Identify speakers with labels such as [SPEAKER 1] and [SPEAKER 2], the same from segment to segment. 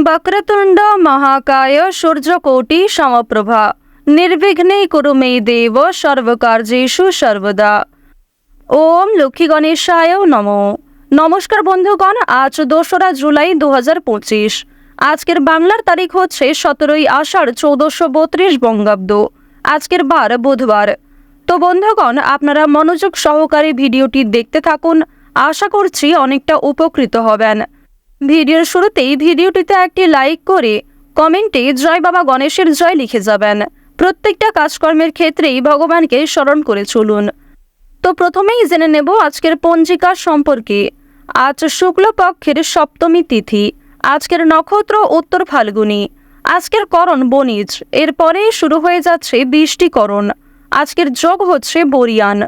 [SPEAKER 1] বক্রতুণ্ড মহাকায় সূর্যকোটি সমপ্রভা নির্বিঘ্নে কুরু মে দেব সর্বকার্যেষু সর্বদা। ওম লক্ষ্মী গণেশায় নমঃ। নমস্কার বন্ধুগণ, আজ 2রা জুলাই 2025। আজকের বাংলার তারিখ হচ্ছে 17ই আষাঢ় 1432 বঙ্গাব্দ। আজকের বার বুধবার। তো বন্ধুগণ, আপনারা মনোযোগ সহকারে ভিডিওটি দেখতে থাকুন, আশা করছি অনেকটা উপকৃত হবেন। ভিডিওর শুরুতেই ভিডিওটিতে একটি লাইক করে কমেন্টে জয় বাবা গণেশের জয় লিখে যাবেন। প্রত্যেকটা কাজকর্মের ক্ষেত্রেই ভগবানকে স্মরণ করে চলুন। তো প্রথমেই জেনে নেব আজকের পঞ্জিকা সম্পর্কে। আজ শুক্লপক্ষের সপ্তমী তিথি। আজকের নক্ষত্র উত্তর ফাল্গুনী। আজকের করণ বণিজ। এরপরেই শুরু হয়ে যাচ্ছে বৃষ্টিকরণ। আজকের যোগ হচ্ছে বরিয়ান।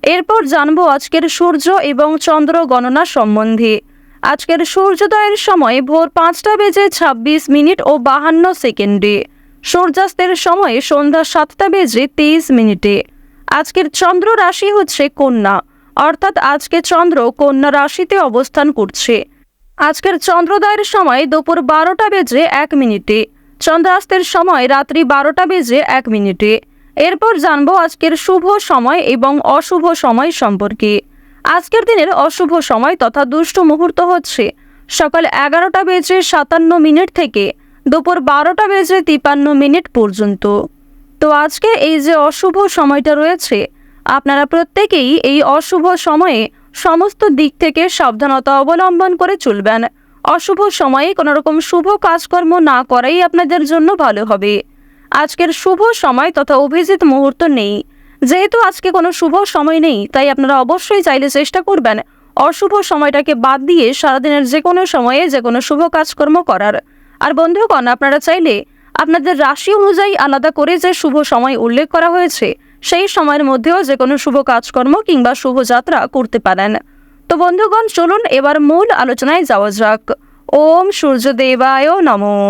[SPEAKER 1] এরপর জানবো আজকের সূর্য এবং চন্দ্র গণনা সম্বন্ধে। আজকের সূর্যোদয়ের সময় ভোর 5:26 ও 52 সেকেন্ডে। সূর্যাস্তের সময় সন্ধ্যা 7:23। আজকের চন্দ্র রাশি হচ্ছে কন্যা, অর্থাৎ আজকে চন্দ্র কন্যা রাশিতে অবস্থান করছে। আজকের চন্দ্রোদয়ের সময় দুপুর 12:01। চন্দ্রাস্তের সময় রাত্রি 12:01। এরপর জানবো আজকের শুভ সময় এবং অশুভ সময় সম্পর্কে। আজকের দিনের অশুভ সময় তথা দুষ্ট মুহূর্ত হচ্ছে সকাল 11:57 থেকে দুপুর 12:53 পর্যন্ত। তো আজকে এই যে অশুভ সময়টা রয়েছে, আপনারা প্রত্যেকেই এই অশুভ সময়ে সমস্ত দিক থেকে সাবধানতা অবলম্বন করে চলবেন। অশুভ সময়ে কোনো রকম শুভ কাজকর্ম না করাই আপনাদের জন্য ভালো হবে। আজকের শুভ সময় তথা অভিজিৎ মুহূর্ত নেই। যেহেতু আজকে কোনো শুভ সময় নেই, তাই আপনারা অবশ্যই চাইলে চেষ্টা করবেন অশুভ সময়টাকে বাদ দিয়ে সারাদিনের যে কোনো সময়ে যে কোনো শুভ কাজকর্ম করার। আর বন্ধুগণ, আপনারা চাইলে আপনাদের রাশি অনুযায়ী আলাদা করে যে শুভ সময় উল্লেখ করা হয়েছে, সেই সময়ের মধ্যেও যে কোনো শুভ কাজকর্ম কিংবা শুভযাত্রা করতে পারেন। তো বন্ধুগণ, চলুন এবার মূল আলোচনায় যাওয়া যাক। ওম সূর্যদেবায় নমঃ।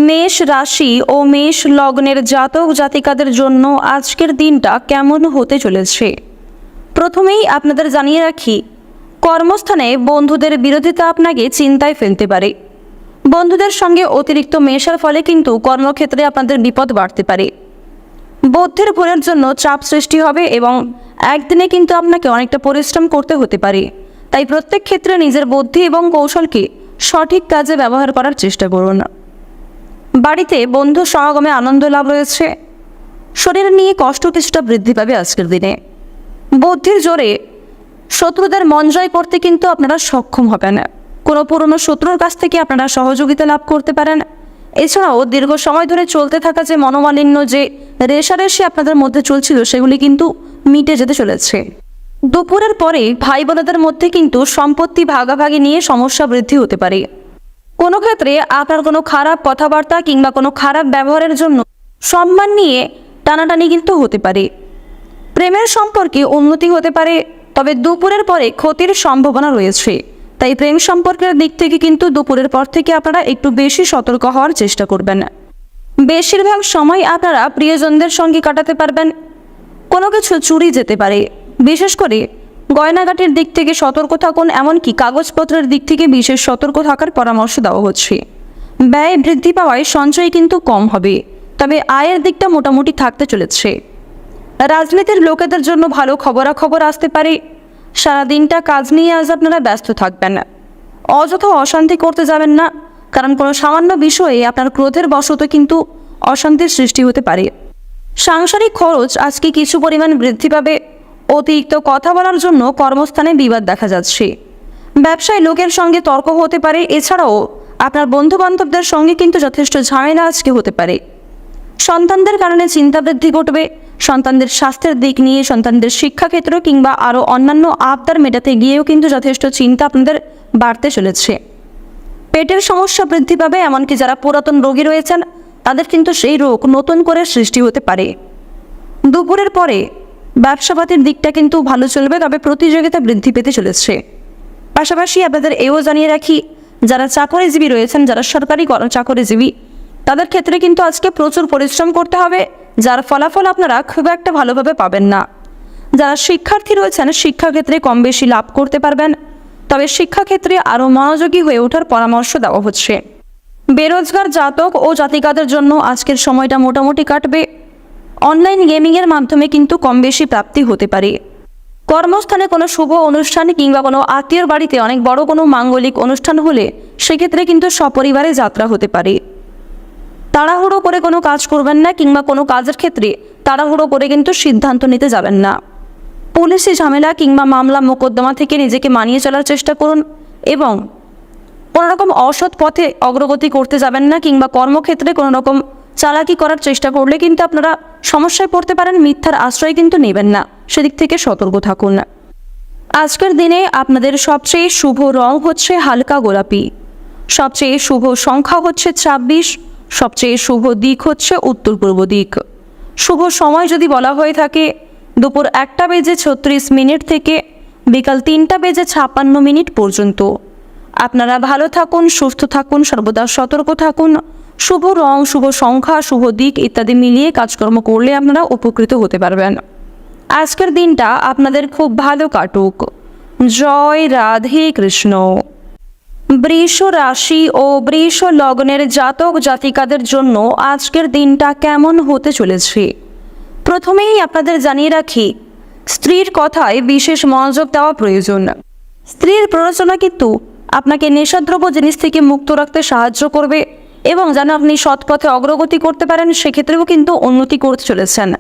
[SPEAKER 1] মেষ রাশি ও মেষ লগ্নের জাতক জাতিকাদের জন্য আজকের দিনটা কেমন হতে চলেছে। প্রথমেই আপনাদের জানিয়ে রাখি, কর্মস্থানে বন্ধুদের বিরোধিতা আপনাকে চিন্তায় ফেলতে পারে। বন্ধুদের সঙ্গে অতিরিক্ত মেশার ফলে কিন্তু কর্মক্ষেত্রে আপনাদের বিপদ বাড়তে পারে। বুদ্ধির ভুলের জন্য চাপ সৃষ্টি হবে এবং একদিনে কিন্তু আপনাকে অনেকটা পরিশ্রম করতে হতে পারে। তাই প্রত্যেক ক্ষেত্রে নিজের বুদ্ধি এবং কৌশলকে সঠিক কাজে ব্যবহার করার চেষ্টা করুন। বাড়িতে বন্ধু সমাগমে আনন্দ লাভ রয়েছে। শরীর নিয়ে কষ্ট কিছুটা বৃদ্ধি পাবে আজকের দিনে। বুদ্ধির জোরে শত্রুদের মন জয় করতে কিন্তু আপনারা সক্ষম হবেন। কোনো পুরনো শত্রুর কাছ থেকে আপনারা সহযোগিতা লাভ করতে পারেন। এছাড়াও দীর্ঘ সময় ধরে চলতে থাকা যে মনোমালিন্য, যে রেষারেষি আপনাদের মধ্যে চলছিল, সেগুলি কিন্তু মিটে যেতে চলেছে। দুপুরের পরে ভাই বোনেদের মধ্যে কিন্তু সম্পত্তি ভাগাভাগি নিয়ে সমস্যা বৃদ্ধি হতে পারে। কোনো ক্ষেত্রে আপনার কোনো খারাপ কথাবার্তা কিংবা কোনো খারাপ ব্যবহারের জন্য সম্মান নিয়ে টানাটানি কিন্তু হতে পারে। প্রেমের সম্পর্কে উন্নতি হতে পারে, তবে দুপুরের পরে ক্ষতির সম্ভাবনা রয়েছে। তাই প্রেম সম্পর্কের দিক থেকে কিন্তু দুপুরের পর থেকে আপনারা একটু বেশি সতর্ক হওয়ার চেষ্টা করবেন। বেশিরভাগ সময় আপনারা প্রিয়জনদের সঙ্গে কাটাতে পারবেন। কোনো কিছু চুরি যেতে পারে। বিশেষ করে গয়নাগাটির দিক থেকে সতর্ক থাকুন, এমনকি কাগজপত্রের দিক থেকে বিশেষ সতর্ক থাকার পরামর্শ দেওয়া হচ্ছে। ব্যয় বৃদ্ধি পাওয়ায় সঞ্চয় কিন্তু কম হবে, তবে আয়ের দিকটা মোটামুটি থাকতে চলেছে। রাজনীতির লোকেদের জন্য ভালো খবরাখবর আসতে পারে। সারা দিনটা কাজ নিয়ে আজ আপনারা ব্যস্ত থাকবেন। অযথা অশান্তি করতে যাবেন না, কারণ কোনো সামান্য বিষয়ে আপনার ক্রোধের বশত কিন্তু অশান্তির সৃষ্টি হতে পারে। সাংসারিক খরচ আজকে কিছু পরিমাণ বৃদ্ধি পাবে। অতিরিক্ত কথা বলার জন্য কর্মস্থানে বিবাদ দেখা যাচ্ছে। ব্যবসায় লোকের সঙ্গে তর্ক হতে পারে। এছাড়াও আপনার বন্ধু বান্ধবদের সঙ্গে কিন্তু যথেষ্ট ঝামেলা আজকে হতে পারে। সন্তানদের কারণে চিন্তা বৃদ্ধি ঘটবে। সন্তানদের স্বাস্থ্যের দিক নিয়ে, সন্তানদের শিক্ষাক্ষেত্র কিংবা আরও অন্যান্য আবদার মেটাতে গিয়েও কিন্তু যথেষ্ট চিন্তা আপনাদের বাড়তে চলেছে। পেটের সমস্যা বৃদ্ধি পাবে, এমনকি যারা পুরাতন রোগী রয়েছেন তাদের কিন্তু সেই রোগ নতুন করে সৃষ্টি হতে পারে। দুপুরের পরে ব্যবসাপাতির দিকটা কিন্তু ভালো চলবে, তবে প্রতিযোগিতা বৃদ্ধি পেতে চলেছে। পাশাপাশি আপনাদের এও জানিয়ে রাখি, যারা চাকরিজীবী রয়েছেন, যারা সরকারি চাকরিজীবী, তাদের ক্ষেত্রে কিন্তু আজকে প্রচুর পরিশ্রম করতে হবে, যার ফলাফল আপনারা খুব একটা ভালোভাবে পাবেন না। যারা শিক্ষার্থী রয়েছেন শিক্ষাক্ষেত্রে কম বেশি লাভ করতে পারবেন, তবে শিক্ষাক্ষেত্রে আরও মনোযোগী হয়ে ওঠার পরামর্শ দেওয়া হচ্ছে। বেরোজগার জাতক ও জাতিকাদের জন্য আজকের সময়টা মোটামুটি কাটবে। অনলাইন গেমিংয়ের মাধ্যমে কিন্তু কম বেশি প্রাপ্তি হতে পারে। কর্মস্থানে কোনো শুভ অনুষ্ঠান কিংবা কোনো আত্মীয়র বাড়িতে অনেক বড় কোনো মাঙ্গলিক অনুষ্ঠান হলে সেক্ষেত্রে কিন্তু সপরিবারে যাত্রা হতে পারে। তাড়াহুড়ো করে কোনো কাজ করবেন না কিংবা কোনো কাজের ক্ষেত্রে তাড়াহুড়ো করে কিন্তু সিদ্ধান্ত নিতে যাবেন না। পুলিশি ঝামেলা কিংবা মামলা মোকদ্দমা থেকে নিজেকে মানিয়ে চলার চেষ্টা করুন এবং কোনো রকম অসৎ পথে অগ্রগতি করতে যাবেন না কিংবা কর্মক্ষেত্রে কোনো রকম চালাকি করার চেষ্টা করলে কিন্তু আপনারা সমস্যায় পড়তে পারেন। মিথ্যার আশ্রয় কিন্তু নেবেন না, সেদিক থেকে সতর্ক থাকুন। আজকের দিনে আপনাদের সবচেয়ে শুভ রং হচ্ছে হালকা গোলাপি, সবচেয়ে শুভ সংখ্যা হচ্ছে 26, সবচেয়ে শুভ দিক হচ্ছে উত্তর পূর্ব দিক। শুভ সময় যদি বলা হয়ে থাকে দুপুর 1:36 থেকে বিকাল 3:56 পর্যন্ত। আপনারা ভালো থাকুন, সুস্থ থাকুন, সর্বদা সতর্ক থাকুন। শুভ রং, শুভ সংখ্যা, শুভ দিক ইত্যাদি মিলিয়ে কাজকর্ম করলে আপনারা উপকৃত হতে পারবেন। আজকের দিনটা আপনাদের খুব ভালো কাটুক। জয় রাধে কৃষ্ণ। বৃষ রাশি ও বৃষ লগ্নের জাতক জাতিকাদের জন্য আজকের দিনটা কেমন হতে চলেছে প্রথমেই আপনাদের জানিয়ে রাখি, স্ত্রীর কথায় বিশেষ মনোযোগ দেওয়া প্রয়োজন। স্ত্রীর প্ররোচনা কিন্তু আপনাকে নেশাদ্রব্য জিনিস থেকে মুক্ত রাখতে সাহায্য করবে এবং যেন আপনি সৎ পথে অগ্রগতি করতে পারেন, সেক্ষেত্রেও কিন্তু উন্নতি করতে চলেছেন।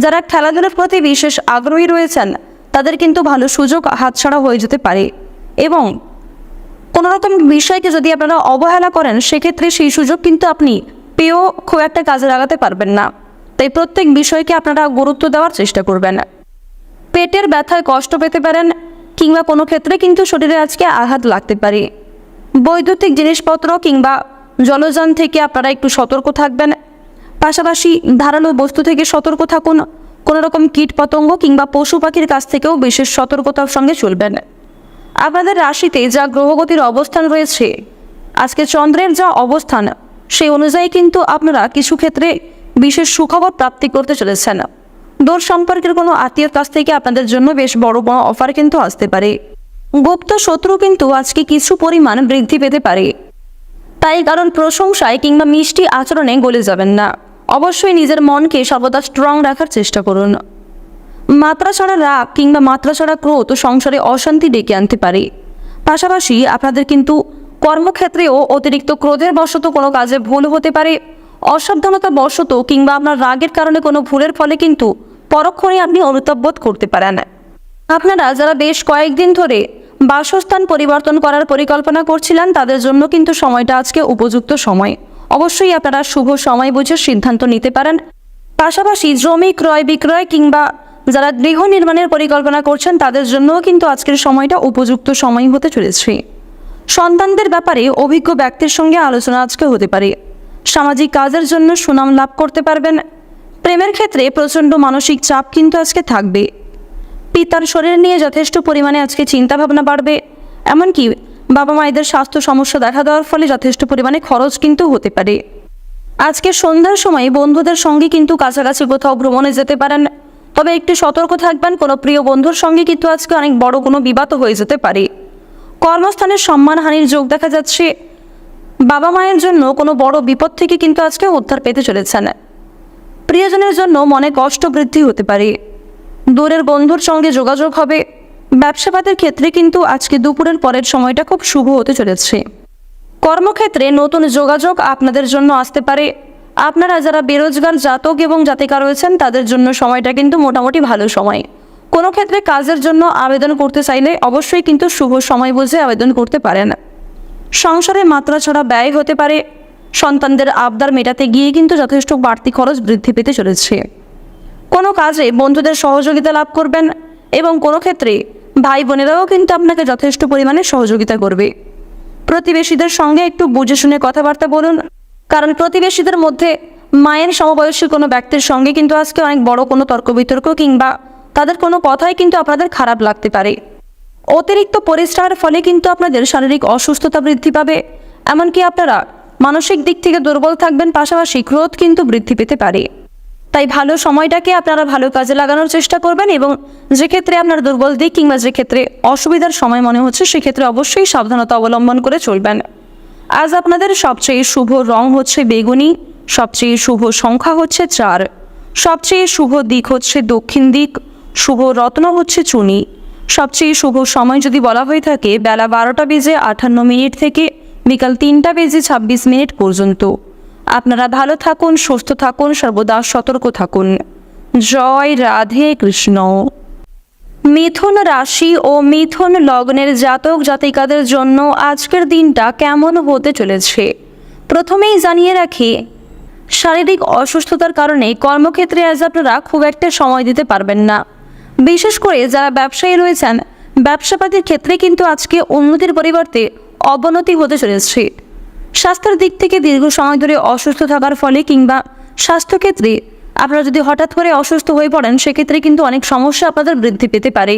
[SPEAKER 1] যারা খেলাধুলার প্রতি বিশেষ আগ্রহী রয়েছেন তাদের কিন্তু ভালো সুযোগ হাতছাড়া হয়ে যেতে পারে এবং কোনো রকম বিষয়কে যদি আপনারা অবহেলা করেন সেক্ষেত্রে সেই সুযোগ কিন্তু আপনি পেয়েও খুব একটা কাজে লাগাতে পারবেন না। তাই প্রত্যেক বিষয়কে আপনারা গুরুত্ব দেওয়ার চেষ্টা করবেন। পেটের ব্যথায় কষ্ট পেতে পারেন কিংবা কোনো ক্ষেত্রে কিন্তু শরীরে আজকে আঘাত লাগতে পারে। বৈদ্যুতিক জিনিসপত্র কিংবা জলযান থেকে আপনারা একটু সতর্ক থাকবেন। পাশাপাশি ধারালো বস্তু থেকে সতর্ক থাকুন। কোনো রকম কীট পতঙ্গ কিংবা পশু পাখির কাছ থেকেও বিশেষ সতর্কতার সঙ্গে চলবেন। আপনাদের রাশিতে যা গ্রহগতির অবস্থান রয়েছে, আজকে চন্দ্রের যা অবস্থান সেই অনুযায়ী কিন্তু আপনারা কিছু ক্ষেত্রে বিশেষ সুখবর প্রাপ্তি করতে চলেছেন। দূর সম্পর্কের কোনো আত্মীয়র কাছ থেকে আপনাদের জন্য বেশ বড় বড় অফার কিন্তু আসতে পারে। গুপ্ত শত্রু কিন্তু আজকে কিছু পরিমাণ বৃদ্ধি পেতে পারে। তাই কারণ প্রশংসায় কিংবা মিষ্টি আচরণে গলে যাবেন না। অবশ্যই নিজের মনকে সর্বদা স্ট্রং রাখার চেষ্টা করুন। মাত্রাছাড়া রাগ কিংবা মাত্রাছাড়া ক্রোধ সংসারে অশান্তি ডেকে আনতে পারে। পাশাপাশি আপনাদের কিন্তু কর্মক্ষেত্রেও অতিরিক্ত ক্রোধের বশত কোনো কাজে ভুল হতে পারে। অসাবধানতা বশত কিংবা আপনার রাগের কারণে কোনো ভুলের ফলে কিন্তু পরক্ষণে আপনি অনুতাপ বোধ করতে পারেন। আপনারা যারা বেশ কয়েকদিন ধরে বাসস্থান পরিবর্তন করার পরিকল্পনা করছিলেন তাদের জন্য কিন্তু সময়টা আজকে উপযুক্ত সময়। অবশ্যই আপনারা শুভ সময় বুঝে সিদ্ধান্ত নিতে পারেন। পাশাপাশি জমি ক্রয় বিক্রয় কিংবা যারা গৃহ নির্মাণের পরিকল্পনা করছেন তাদের জন্যও কিন্তু আজকের সময়টা উপযুক্ত সময় হতে চলেছে। সন্তানদের ব্যাপারে অভিজ্ঞ ব্যক্তির সঙ্গে আলোচনা আজকে হতে পারে। সামাজিক কাজের জন্য সুনাম লাভ করতে পারবেন। প্রেমের ক্ষেত্রে প্রচণ্ড মানসিক চাপ কিন্তু আজকে থাকবে। পিতার শরীর নিয়ে যথেষ্ট পরিমাণে আজকে চিন্তাভাবনা বাড়বে। এমনকি বাবা মায়েদের স্বাস্থ্য সমস্যা দেখা দেওয়ার ফলে যথেষ্ট পরিমাণে খরচ কিন্তু হতে পারে। আজকে সন্ধ্যার সময় বন্ধুদের সঙ্গে কিন্তু কাছাকাছি কোথাও ভ্রমণে যেতে পারেন। তবে একটু সতর্ক থাকবেন, কোনো প্রিয় বন্ধুর সঙ্গে কিন্তু আজকে অনেক বড় কোনো বিবাদ হয়ে যেতে পারে। কর্মস্থানের সম্মানহানির যোগ দেখা যাচ্ছে। বাবা মায়ের জন্য কোনো বড় বিপদ থেকে কিন্তু আজকে উদ্ধার পেতে চলেছেন। প্রিয়জনের জন্য মনে কষ্ট বৃদ্ধি হতে পারে। দূরের বন্ধুর সঙ্গে যোগাযোগ হবে। ব্যবসাপাতের ক্ষেত্রে কিন্তু আজকে দুপুরের পরের সময়টা খুব শুভ হতে চলেছে। কর্মক্ষেত্রে নতুন যোগাযোগ আপনাদের জন্য আসতে পারে। আপনারা যারা বেরোজগার জাতক এবং জাতিকা রয়েছেন তাদের জন্য সময়টা কিন্তু মোটামুটি ভালো সময়। কোনো ক্ষেত্রে কাজের জন্য আবেদন করতে চাইলে অবশ্যই কিন্তু শুভ সময় বুঝে আবেদন করতে পারেন। সংসারে মাত্রা ছাড়া ব্যয় হতে পারে। সন্তানদের আবদার মেটাতে গিয়ে কিন্তু যথেষ্ট বাড়তি খরচ বৃদ্ধি পেতে চলেছে। কোনো কাজে বন্ধুদের সহযোগিতা লাভ করবেন এবং কোনো ক্ষেত্রে ভাই বোনেরাও কিন্তু আপনাকে যথেষ্ট পরিমাণে সহযোগিতা করবে। প্রতিবেশীদের সঙ্গে একটু বুঝে শুনে কথাবার্তা বলুন, কারণ প্রতিবেশীদের মধ্যে মায়ের সমবয়সী কোনো ব্যক্তির সঙ্গে কিন্তু আজকে অনেক বড় কোনো তর্ক বিতর্ক কিংবা তাদের কোনো কথাই কিন্তু আপনাদের খারাপ লাগতে পারে। অতিরিক্ত পরিশ্রমের ফলে কিন্তু আপনাদের শারীরিক অসুস্থতা বৃদ্ধি পাবে। এমনকি আপনারা মানসিক দিক থেকে দুর্বল থাকবেন। পাশাপাশি ক্রোধ কিন্তু বৃদ্ধি পেতে পারে। তাই ভালো সময়টাকে আপনারা ভালো কাজে লাগানোর চেষ্টা করবেন এবং যে ক্ষেত্রে আপনার দুর্বল দিক কিংবা যে ক্ষেত্রে অসুবিধার সময় মনে হচ্ছে সেক্ষেত্রে অবশ্যই সাবধানতা অবলম্বন করে চলবেন। আজ আপনাদের সবচেয়ে শুভ রং হচ্ছে বেগুনি, সবচেয়ে শুভ সংখ্যা হচ্ছে 4, সবচেয়ে শুভ দিক হচ্ছে দক্ষিণ দিক, শুভ রত্ন হচ্ছে চুনি। সবচেয়ে শুভ সময় যদি বলা হয়ে থাকে বেলা 12:58 থেকে বিকাল 3:26 পর্যন্ত। আপনারা ভালো থাকুন, সুস্থ থাকুন, সর্বদা সতর্ক থাকুন। জয় রাধে কৃষ্ণ। মিথুন রাশি ও মিথুন লগ্নের জাতক জাতিকাদের জন্য আজকের দিনটা কেমন হতে চলেছে প্রথমেই জানিয়ে রাখি, শারীরিক অসুস্থতার কারণে কর্মক্ষেত্রে আজ আপনারা খুব একটা সময় দিতে পারবেন না। বিশেষ করে যারা ব্যবসায়ী রয়েছেন, ব্যবসাপাতির ক্ষেত্রে কিন্তু আজকে উন্নতির পরিবর্তে অবনতি হতে চলেছে। স্বাস্থ্যের দিক থেকে দীর্ঘ সময় ধরে অসুস্থ থাকার ফলে কিংবা স্বাস্থ্যক্ষেত্রে আপনারা যদি হঠাৎ করে অসুস্থ হয়ে পড়েন, সেক্ষেত্রে কিন্তু অনেক সমস্যা আপনাদের বৃদ্ধি পেতে পারে।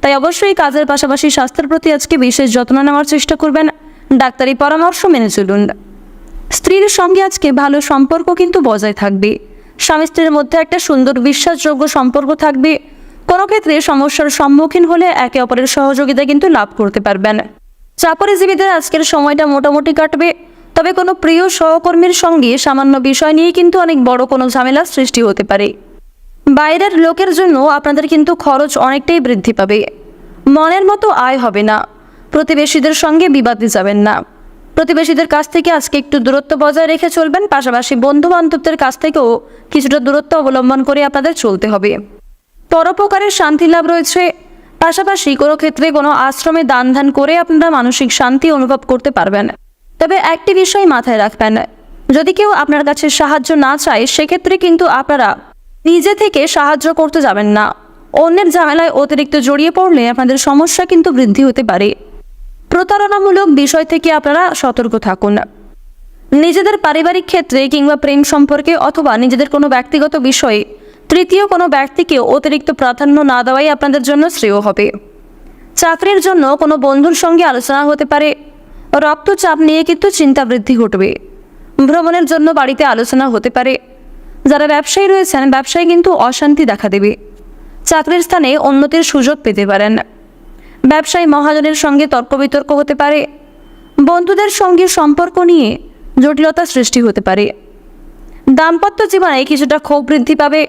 [SPEAKER 1] তাই অবশ্যই কাজের পাশাপাশি স্বাস্থ্যের প্রতি আজকে বিশেষ যত্ন নেওয়ার চেষ্টা করবেন, ডাক্তারি পরামর্শ মেনে চলুন। স্ত্রীর সঙ্গে আজকে ভালো সম্পর্ক কিন্তু বজায় থাকবে। স্বামী স্ত্রীর মধ্যে একটা সুন্দর বিশ্বাসযোগ্য সম্পর্ক থাকবে। কোনো ক্ষেত্রে সমস্যার সম্মুখীন হলে একে অপরের সহযোগিতা কিন্তু লাভ করতে পারবেন। চাকরিজীবীদের আজকের সময়টা মোটামুটি কাটবে, তবে কোনো প্রিয় সহকর্মীর সঙ্গে সামান্য বিষয় নিয়ে কিন্তু অনেক বড় কোনো ঝামেলার সৃষ্টি হতে পারে। বাইরের লোকের জন্য আপনাদের কিন্তু খরচ অনেকটাই বৃদ্ধি পাবে। মনের মতো আয় হবে না। প্রতিবেশীদের সঙ্গে বিবাদে যাবেন না। প্রতিবেশীদের কাছ থেকে আজকে একটু দূরত্ব বজায় রেখে চলবেন, পাশাপাশি বন্ধু বান্ধবদের কাছ থেকেও কিছুটা দূরত্ব অবলম্বন করে আপনাদের চলতে হবে। পরোপকারের শান্তি লাভ রয়েছে। পাশাপাশি কোনো ক্ষেত্রে কোনো আশ্রমে দান ধ্যান করে আপনারা মানসিক শান্তি অনুভব করতে পারবেন। তবে একটি বিষয় মাথায় রাখবেন, যদি কেউ আপনার কাছে সাহায্য না চায়, সেক্ষেত্রে কিন্তু আপনারা নিজে থেকে সাহায্য করতে যাবেন না। অন্যের ঝামেলায় অতিরিক্ত জড়িয়ে পড়লে আপনাদের সমস্যা কিন্তু বৃদ্ধি হতে পারে। প্রতারণামূলক বিষয় থেকে আপনারা সতর্ক থাকুন। নিজেদের পারিবারিক ক্ষেত্রে কিংবা প্রেম সম্পর্কে অথবা নিজেদের কোনো ব্যক্তিগত বিষয়ে তৃতীয় কোনো ব্যক্তিকে অতিরিক্ত প্রাধান্য না দেওয়াই আপনাদের জন্য শ্রেয় হবে। চাকরির জন্য কোনো বন্ধুর সঙ্গে আলোচনা হতে পারে। রক্তচাপ নিয়ে কিন্তু চিন্তা বৃদ্ধি ঘটবে। ভ্রমণের জন্য বাড়িতে আলোচনা হতে পারে। যারা ব্যবসায়ী রয়েছেন, ব্যবসায় কিন্তু অশান্তি দেখা দেবে। চাকরির স্থানে উন্নতির সুযোগ পেতে পারেন। ব্যবসায়ী মহাজনের সঙ্গে তর্ক বিতর্ক হতে পারে। বন্ধুদের সঙ্গে সম্পর্ক নিয়ে জটিলতা সৃষ্টি হতে পারে। দাম্পত্য জীবনে কিছুটা ক্ষোভ বৃদ্ধি পাবে।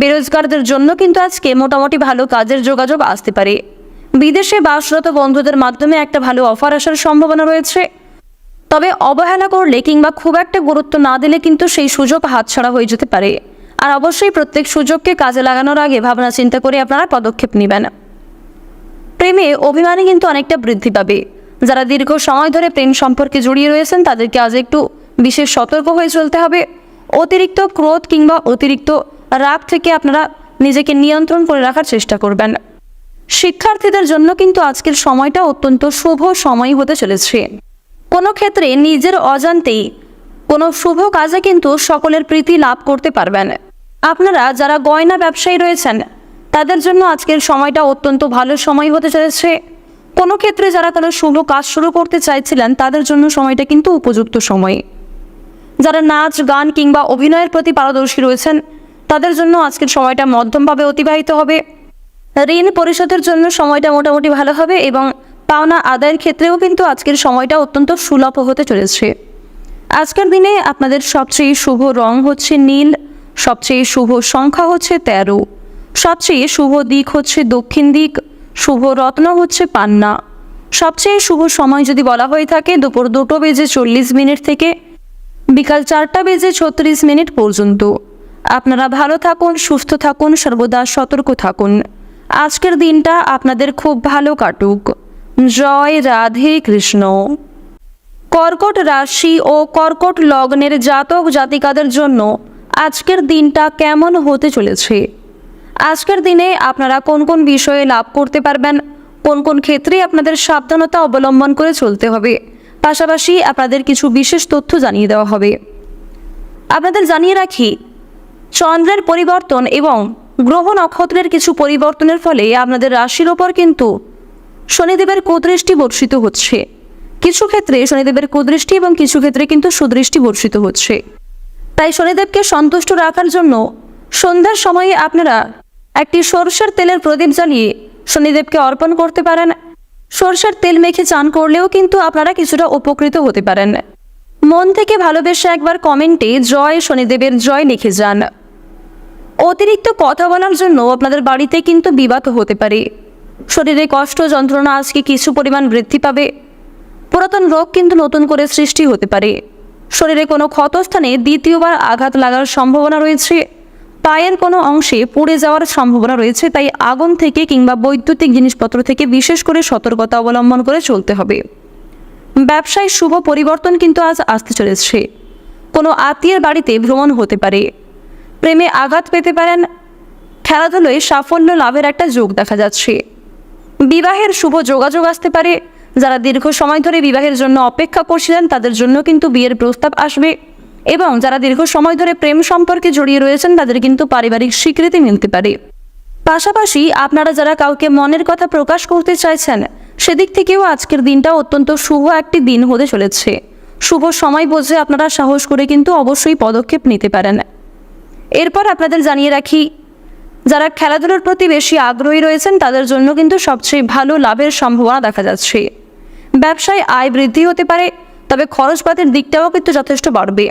[SPEAKER 1] বেরোজগারদের জন্য কিন্তু আজকে মোটামুটি ভালো কাজের যোগাযোগ আসতে পারে। বিদেশে বাসরত বন্ধুদের মাধ্যমে একটা ভালো অফার আসার সম্ভাবনা রয়েছে। তবে অবহেলা করলে কিংবা খুব একটা গুরুত্ব না দিলে কিন্তু সেই সুযোগ হাতছাড়া হয়ে যেতে পারে। আর অবশ্যই প্রত্যেক সুযোগকে কাজে লাগানোর আগে ভাবনা চিন্তা করে আপনারা পদক্ষেপ নেবেন। প্রেমে অভিমানী কিন্তু অনেকটা বৃদ্ধি পাবে। যারা দীর্ঘ সময় ধরে প্রেম সম্পর্কে জড়িয়ে রয়েছেন, তাদেরকে আজ একটু বিশেষ সতর্ক হয়ে চলতে হবে। অতিরিক্ত ক্রোধ কিংবা অতিরিক্ত রাগ থেকে আপনারা নিজেকে নিয়ন্ত্রণ করে রাখার চেষ্টা করবেন। শিক্ষার্থীদের জন্য কিন্তু আজকের সময়টা অত্যন্ত শুভ সময় হতে চলেছে। কোনো ক্ষেত্রে নিজের অজান্তেই কোনো শুভ কাজে কিন্তু সকলের প্রীতি লাভ করতে পারবেন। আপনারা যারা গয়না ব্যবসায়ী রয়েছেন, তাদের জন্য আজকের সময়টা অত্যন্ত ভালো সময় হতে চলেছে। কোনো ক্ষেত্রে যারা কোনো শুভ কাজ শুরু করতে চাইছিলেন, তাদের জন্য সময়টা কিন্তু উপযুক্ত সময়। যারা নাচ গান কিংবা অভিনয়ের প্রতি পারদর্শী রয়েছেন, তাদের জন্য আজকের সময়টা মধ্যমভাবে অতিবাহিত হবে। ঋণ পরিশোধের জন্য সময়টা মোটামুটি ভালো হবে এবং পাওনা আদায়ের ক্ষেত্রেও কিন্তু আজকের সময়টা অত্যন্ত সুলভ হতে চলেছে। আজকের দিনে আপনাদের সবচেয়ে শুভ রং হচ্ছে নীল, সবচেয়ে শুভ সংখ্যা হচ্ছে 13, সবচেয়ে শুভ দিক হচ্ছে দক্ষিণ দিক, শুভ রত্ন হচ্ছে পান্না। সবচেয়ে শুভ সময় যদি বলা হয়ে থাকে দুপুর 2:40 থেকে বিকাল 4:36 পর্যন্ত। আপনারা ভালো থাকুন, সুস্থ থাকুন, সর্বদা সতর্ক থাকুন। আজকের দিনটা আপনাদের খুব ভালো কাটুক। জয় রাধে কৃষ্ণ। কর্কট রাশি ও কর্কট লগ্নের জাতক জাতিকাদের জন্য আজকের দিনটা কেমন হতে চলেছে? আজকের দিনে আপনারা কোন কোন বিষয়ে লাভ করতে পারবেন, কোন কোন ক্ষেত্রে আপনাদের সাবধানতা অবলম্বন করে চলতে হবে, পাশাপাশি আপনাদের কিছু বিশেষ তথ্য জানিয়ে দেওয়া হবে। আপনাদের জানিয়ে রাখি, চন্দ্রের পরিবর্তন এবং গ্রহ নক্ষত্রের কিছু পরিবর্তনের ফলে আপনাদের রাশির ওপর কিন্তু শনিদেবের কুদৃষ্টি বর্ষিত হচ্ছে। কিছু ক্ষেত্রে শনিদেবের কুদৃষ্টি এবং কিছু ক্ষেত্রে কিন্তু সুদৃষ্টি বর্ষিত হচ্ছে। তাই শনিদেবকে সন্তুষ্ট রাখার জন্য সন্ধ্যার সময়ে আপনারা একটি সরষের তেলের প্রদীপ জ্বালিয়ে শনিদেবকে অর্পণ করতে পারেন। সরষের তেল মেখে চান করলেও কিন্তু আপনারা কিছুটা উপকৃত হতে পারেন। মন থেকে ভালোবেসে একবার কমেন্টে জয় শনিদেবের জয় লিখে যান। অতিরিক্ত কথা বলার জন্য আপনাদের বাড়িতে কিন্তু বিবাদ হতে পারে। শরীরে কষ্ট যন্ত্রণা আজকে কিছু পরিমাণ বৃদ্ধি পাবে। পুরাতন রোগ কিন্তু নতুন করে সৃষ্টি হতে পারে। শরীরে কোনো ক্ষতস্থানে দ্বিতীয়বার আঘাত লাগার সম্ভাবনা রয়েছে। পায়ের কোনো অংশে পুড়ে যাওয়ার সম্ভাবনা রয়েছে, তাই আগুন থেকে কিংবা বৈদ্যুতিক জিনিসপত্র থেকে বিশেষ করে সতর্কতা অবলম্বন করে চলতে হবে। ব্যবসায় শুভ পরিবর্তন কিন্তু আজ আসতে চলেছে। কোনো আত্মীয়ের বাড়িতে ভ্রমণ হতে পারে। প্রেমে আঘাত পেতে পারেন। খেলাধুলায় সাফল্য লাভের একটা যোগ দেখা যাচ্ছে। বিবাহের শুভ যোগাযোগ আসতে পারে। যারা দীর্ঘ সময় ধরে বিবাহের জন্য অপেক্ষা করছিলেন তাদের জন্য কিন্তু বিয়ের প্রস্তাব আসবে, এবং যারা দীর্ঘ সময় ধরে প্রেম সম্পর্কে জড়িয়ে রয়েছেন তাদের কিন্তু পারিবারিক স্বীকৃতি মিলতে পারে। পাশাপাশি আপনারা যারা কাউকে মনের কথা প্রকাশ করতে চাইছেন সেদিক থেকেও আজকের দিনটা অত্যন্ত শুভ একটি দিন হতে চলেছে। শুভ সময় বুঝে আপনারা সাহস করে কিন্তু অবশ্যই পদক্ষেপ নিতে পারেন। এরপর আপনাদের জানিয়ে রাখি, যারা খেলাধুলার প্রতি বেশি আগ্রহী রয়েছেন তাদের জন্য কিন্তু সবচেয়ে ভালো লাভের সম্ভাবনা দেখা যাচ্ছে। ব্যবসায় আয় বৃদ্ধি হতে পারে, তবে খরচপাতির দিকটাও কিন্তু যথেষ্ট বাড়বে।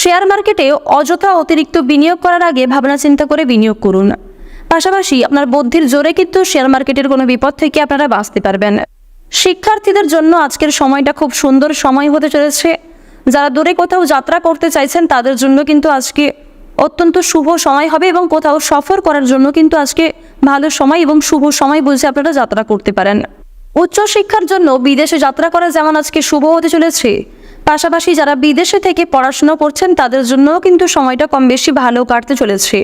[SPEAKER 1] শেয়ার মার্কেটে অযথা অতিরিক্ত বিনিয়োগ করার আগে ভাবনা চিন্তা করে বিনিয়োগ করুন। পাশাপাশি আপনার বুদ্ধির জোরে কিন্তু শেয়ার মার্কেটের কোনো বিপদ থেকে আপনারা বাঁচতে পারবেন। শিক্ষার্থীদের জন্য আজকের সময়টা খুব সুন্দর সময় হতে চলেছে। যারা দূরে কোথাও যাত্রা করতে চাইছেন তাদের জন্য কিন্তু আজকে অত্যন্ত শুভ সময় হবে, এবং কোথাও সফর করার জন্য কিন্তু আজকে ভালো সময় এবং শুভ সময় বুঝে আপনারা যাত্রা করতে পারেন। উচ্চশিক্ষার জন্য বিদেশে যাত্রা করা যেমন আজকে শুভ হতে চলেছে, পাশাপাশি যারা বিদেশে থেকে পড়াশোনা করছেন তাদের জন্যও কিন্তু সময়টা কম বেশি ভালো কাটতে চলেছে।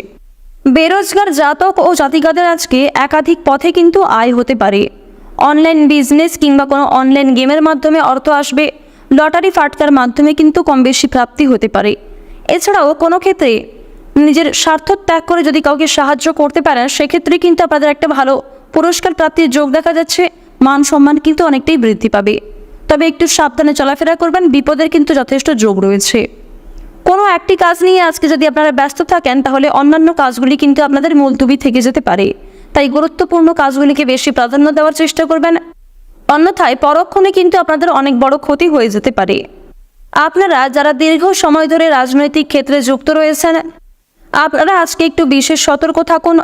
[SPEAKER 1] বেরোজগার জাতক ও জাতিকাদের আজকে একাধিক পথে কিন্তু আয় হতে পারে। অনলাইন বিজনেস কিংবা কোনো অনলাইন গেমের মাধ্যমে অর্থ আসবে। লটারি ফাটকার মাধ্যমে কিন্তু কম বেশি প্রাপ্তি হতে পারে। এছাড়াও কোনো ক্ষেত্রে নিজের স্বার্থ ত্যাগ করে যদি কাউকে সাহায্য করতে পারেন সেক্ষেত্রে কিন্তু আপনাদের একটা ভালো পুরস্কার প্রাপ্তির যোগ দেখা যাচ্ছে। মান সম্মান কিন্তু অনেকটাই বৃদ্ধি পাবে, তবে একটু সাবধানে চলাফেরা করবেন। বিপদের কিন্তু যথেষ্ট যোগ রয়েছে। কোনো একটি কাজ নিয়ে আজকে যদি আপনারা ব্যস্ত থাকেন তাহলে অন্যান্য কাজগুলি কিন্তু আপনাদের মুলতুবি থেকে যেতে পারে, তাই গুরুত্বপূর্ণ কাজগুলিকে বেশি প্রাধান্য দেওয়ার চেষ্টা করবেন। অন্যথায় পরক্ষণে কিন্তু আপনাদের অনেক বড় ক্ষতি হয়ে যেতে পারে। আপনারা যারা দীর্ঘ সময় ধরে রাজনৈতিক ক্ষেত্রে যুক্ত রয়েছেন আপনারা আজকে একটু বিশেষ সতর্ক থাকুন।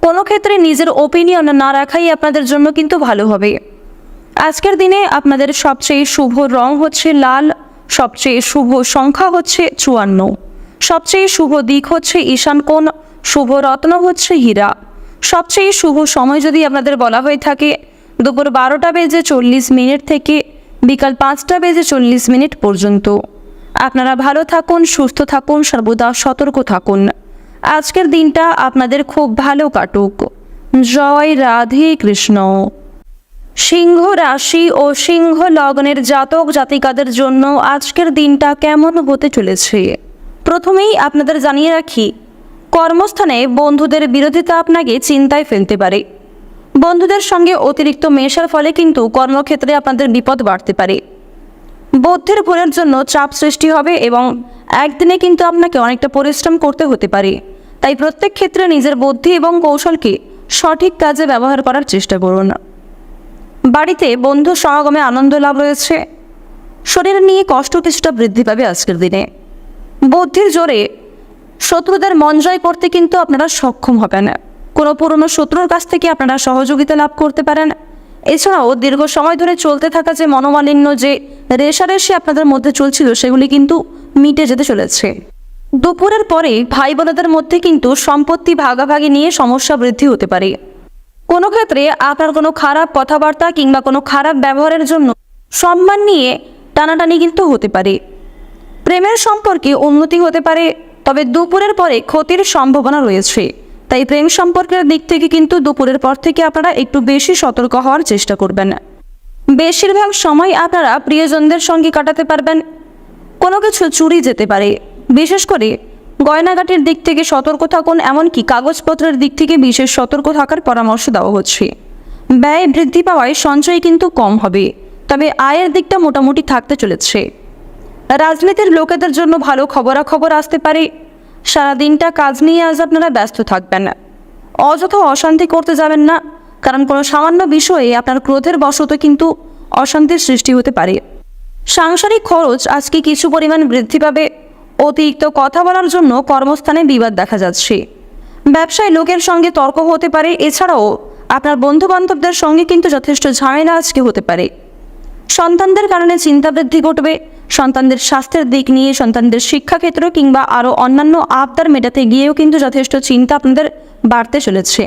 [SPEAKER 1] কোনো ক্ষেত্রে নিজের ওপিনিয়ন না রাখাই আপনাদের জন্য কিন্তু ভালো হবে। আজকের দিনে আপনাদের সবচেয়ে শুভ রং হচ্ছে লাল, সবচেয়ে শুভ সংখ্যা হচ্ছে 54, সবচেয়ে শুভ দিক হচ্ছে ঈশান কোণ, শুভ রত্ন হচ্ছে হীরা। সবচেয়ে শুভ সময় যদি আপনাদের বলা হয়ে থাকে দুপুর 12:40 থেকে বিকাল 5:40 পর্যন্ত। আপনারা ভালো থাকুন, সুস্থ থাকুন, সর্বদা সতর্ক থাকুন। আজকের দিনটা আপনাদের খুব ভালো কাটুক। জয় রাধে কৃষ্ণ। সিংহ রাশি ও সিংহ লগ্নের জাতক জাতিকাদের জন্য আজকের দিনটা কেমন হতে চলেছে প্রথমেই আপনাদের জানিয়ে রাখি, কর্মস্থানে বন্ধুদের বিরোধিতা আপনাকে চিন্তায় ফেলতে পারে। বন্ধুদের সঙ্গে অতিরিক্ত মেশার ফলে কিন্তু কর্মক্ষেত্রে আপনাদের বিপদ বাড়তে পারে। বুদ্ধির ভুলের জন্য চাপ সৃষ্টি হবে এবং একদিনে কিন্তু আপনাকে অনেকটা পরিশ্রম করতে হতে পারে। তাই প্রত্যেক ক্ষেত্রে নিজের বুদ্ধি এবং কৌশলকে সঠিক কাজে ব্যবহার করার চেষ্টা করুন। বাড়িতে বন্ধু সমাগমে আনন্দ লাভ রয়েছে। শরীর নিয়ে কষ্ট কিছুটা বৃদ্ধি পাবে আজকের দিনে। বুদ্ধির জোরে শত্রুদের মন জয় করতে কিন্তু আপনারা সক্ষম হবেন। কোনো পুরনো শত্রুর কাছ থেকে আপনারা সহযোগিতা লাভ করতে পারেন। এছাড়াও দীর্ঘ সময় ধরে চলতে থাকা যে মনোমালিন্য, যে রেষারেষি আপনাদের মধ্যে চলছিল সেগুলি কিন্তু মিটে যেতে চলেছে। দুপুরের পরে ভাই বোনেদের মধ্যে কিন্তু সম্পত্তি ভাগাভাগি নিয়ে সমস্যা বৃদ্ধি হতে পারে। কোনো ক্ষেত্রে আপনার কোনো খারাপ কথাবার্তা কিংবা কোনো খারাপ ব্যবহারের জন্য সম্মান নিয়ে টানাটানি কিন্তু হতে পারে। প্রেমের সম্পর্কে উন্নতি হতে পারে, তবে দুপুরের পরে ক্ষতির সম্ভাবনা রয়েছে। তাই প্রেম সম্পর্কের দিক থেকে কিন্তু দুপুরের পর থেকে আপনারা একটু বেশি সতর্ক হওয়ার চেষ্টা করবেন। বেশিরভাগ সময় আপনারা প্রিয়জনদের সঙ্গে কাটাতে পারবেন। কোনো কিছু চুরি যেতে পারে, বিশেষ করে গয়নাগাটির দিক থেকে সতর্ক থাকুন। এমনকি কাগজপত্রের দিক থেকে বিশেষ সতর্ক থাকার পরামর্শ দেওয়া হচ্ছে। ব্যয় বৃদ্ধি পাওয়ায় সঞ্চয় কিন্তু কম হবে, তবে আয়ের দিকটা মোটামুটি থাকতে চলেছে। রাজনীতির লোকেদের জন্য ভালো খবরাখবর আসতে পারে। সারাদিনটা কাজ নিয়ে আজ আপনারা ব্যস্ত থাকবেন। অযথা অশান্তি করতে যাবেন না। কারণ কোনো সামান্য বিষয়ে আপনার ক্রোধের বশত কিন্তু অশান্তির সৃষ্টি হতে পারে। সাংসারিক খরচ আজকে কিছু পরিমাণ বৃদ্ধি পাবে। অতিরিক্ত কথা বলার জন্য কর্মস্থানে বিবাদ দেখা যাচ্ছে। ব্যবসায় লোকের সঙ্গে তর্ক হতে পারে। এছাড়াও আপনার বন্ধু বান্ধবদের সঙ্গে কিন্তু যথেষ্ট ঝামেলা আজকে হতে পারে। সন্তানদের কারণে চিন্তা বৃদ্ধি ঘটবে। সন্তানদের স্বাস্থ্যের দিক নিয়ে, সন্তানদের শিক্ষাক্ষেত্র কিংবা আরও অন্যান্য আবদার মেটাতে গিয়েও কিন্তু যথেষ্ট চিন্তা আপনাদের বাড়তে চলেছে।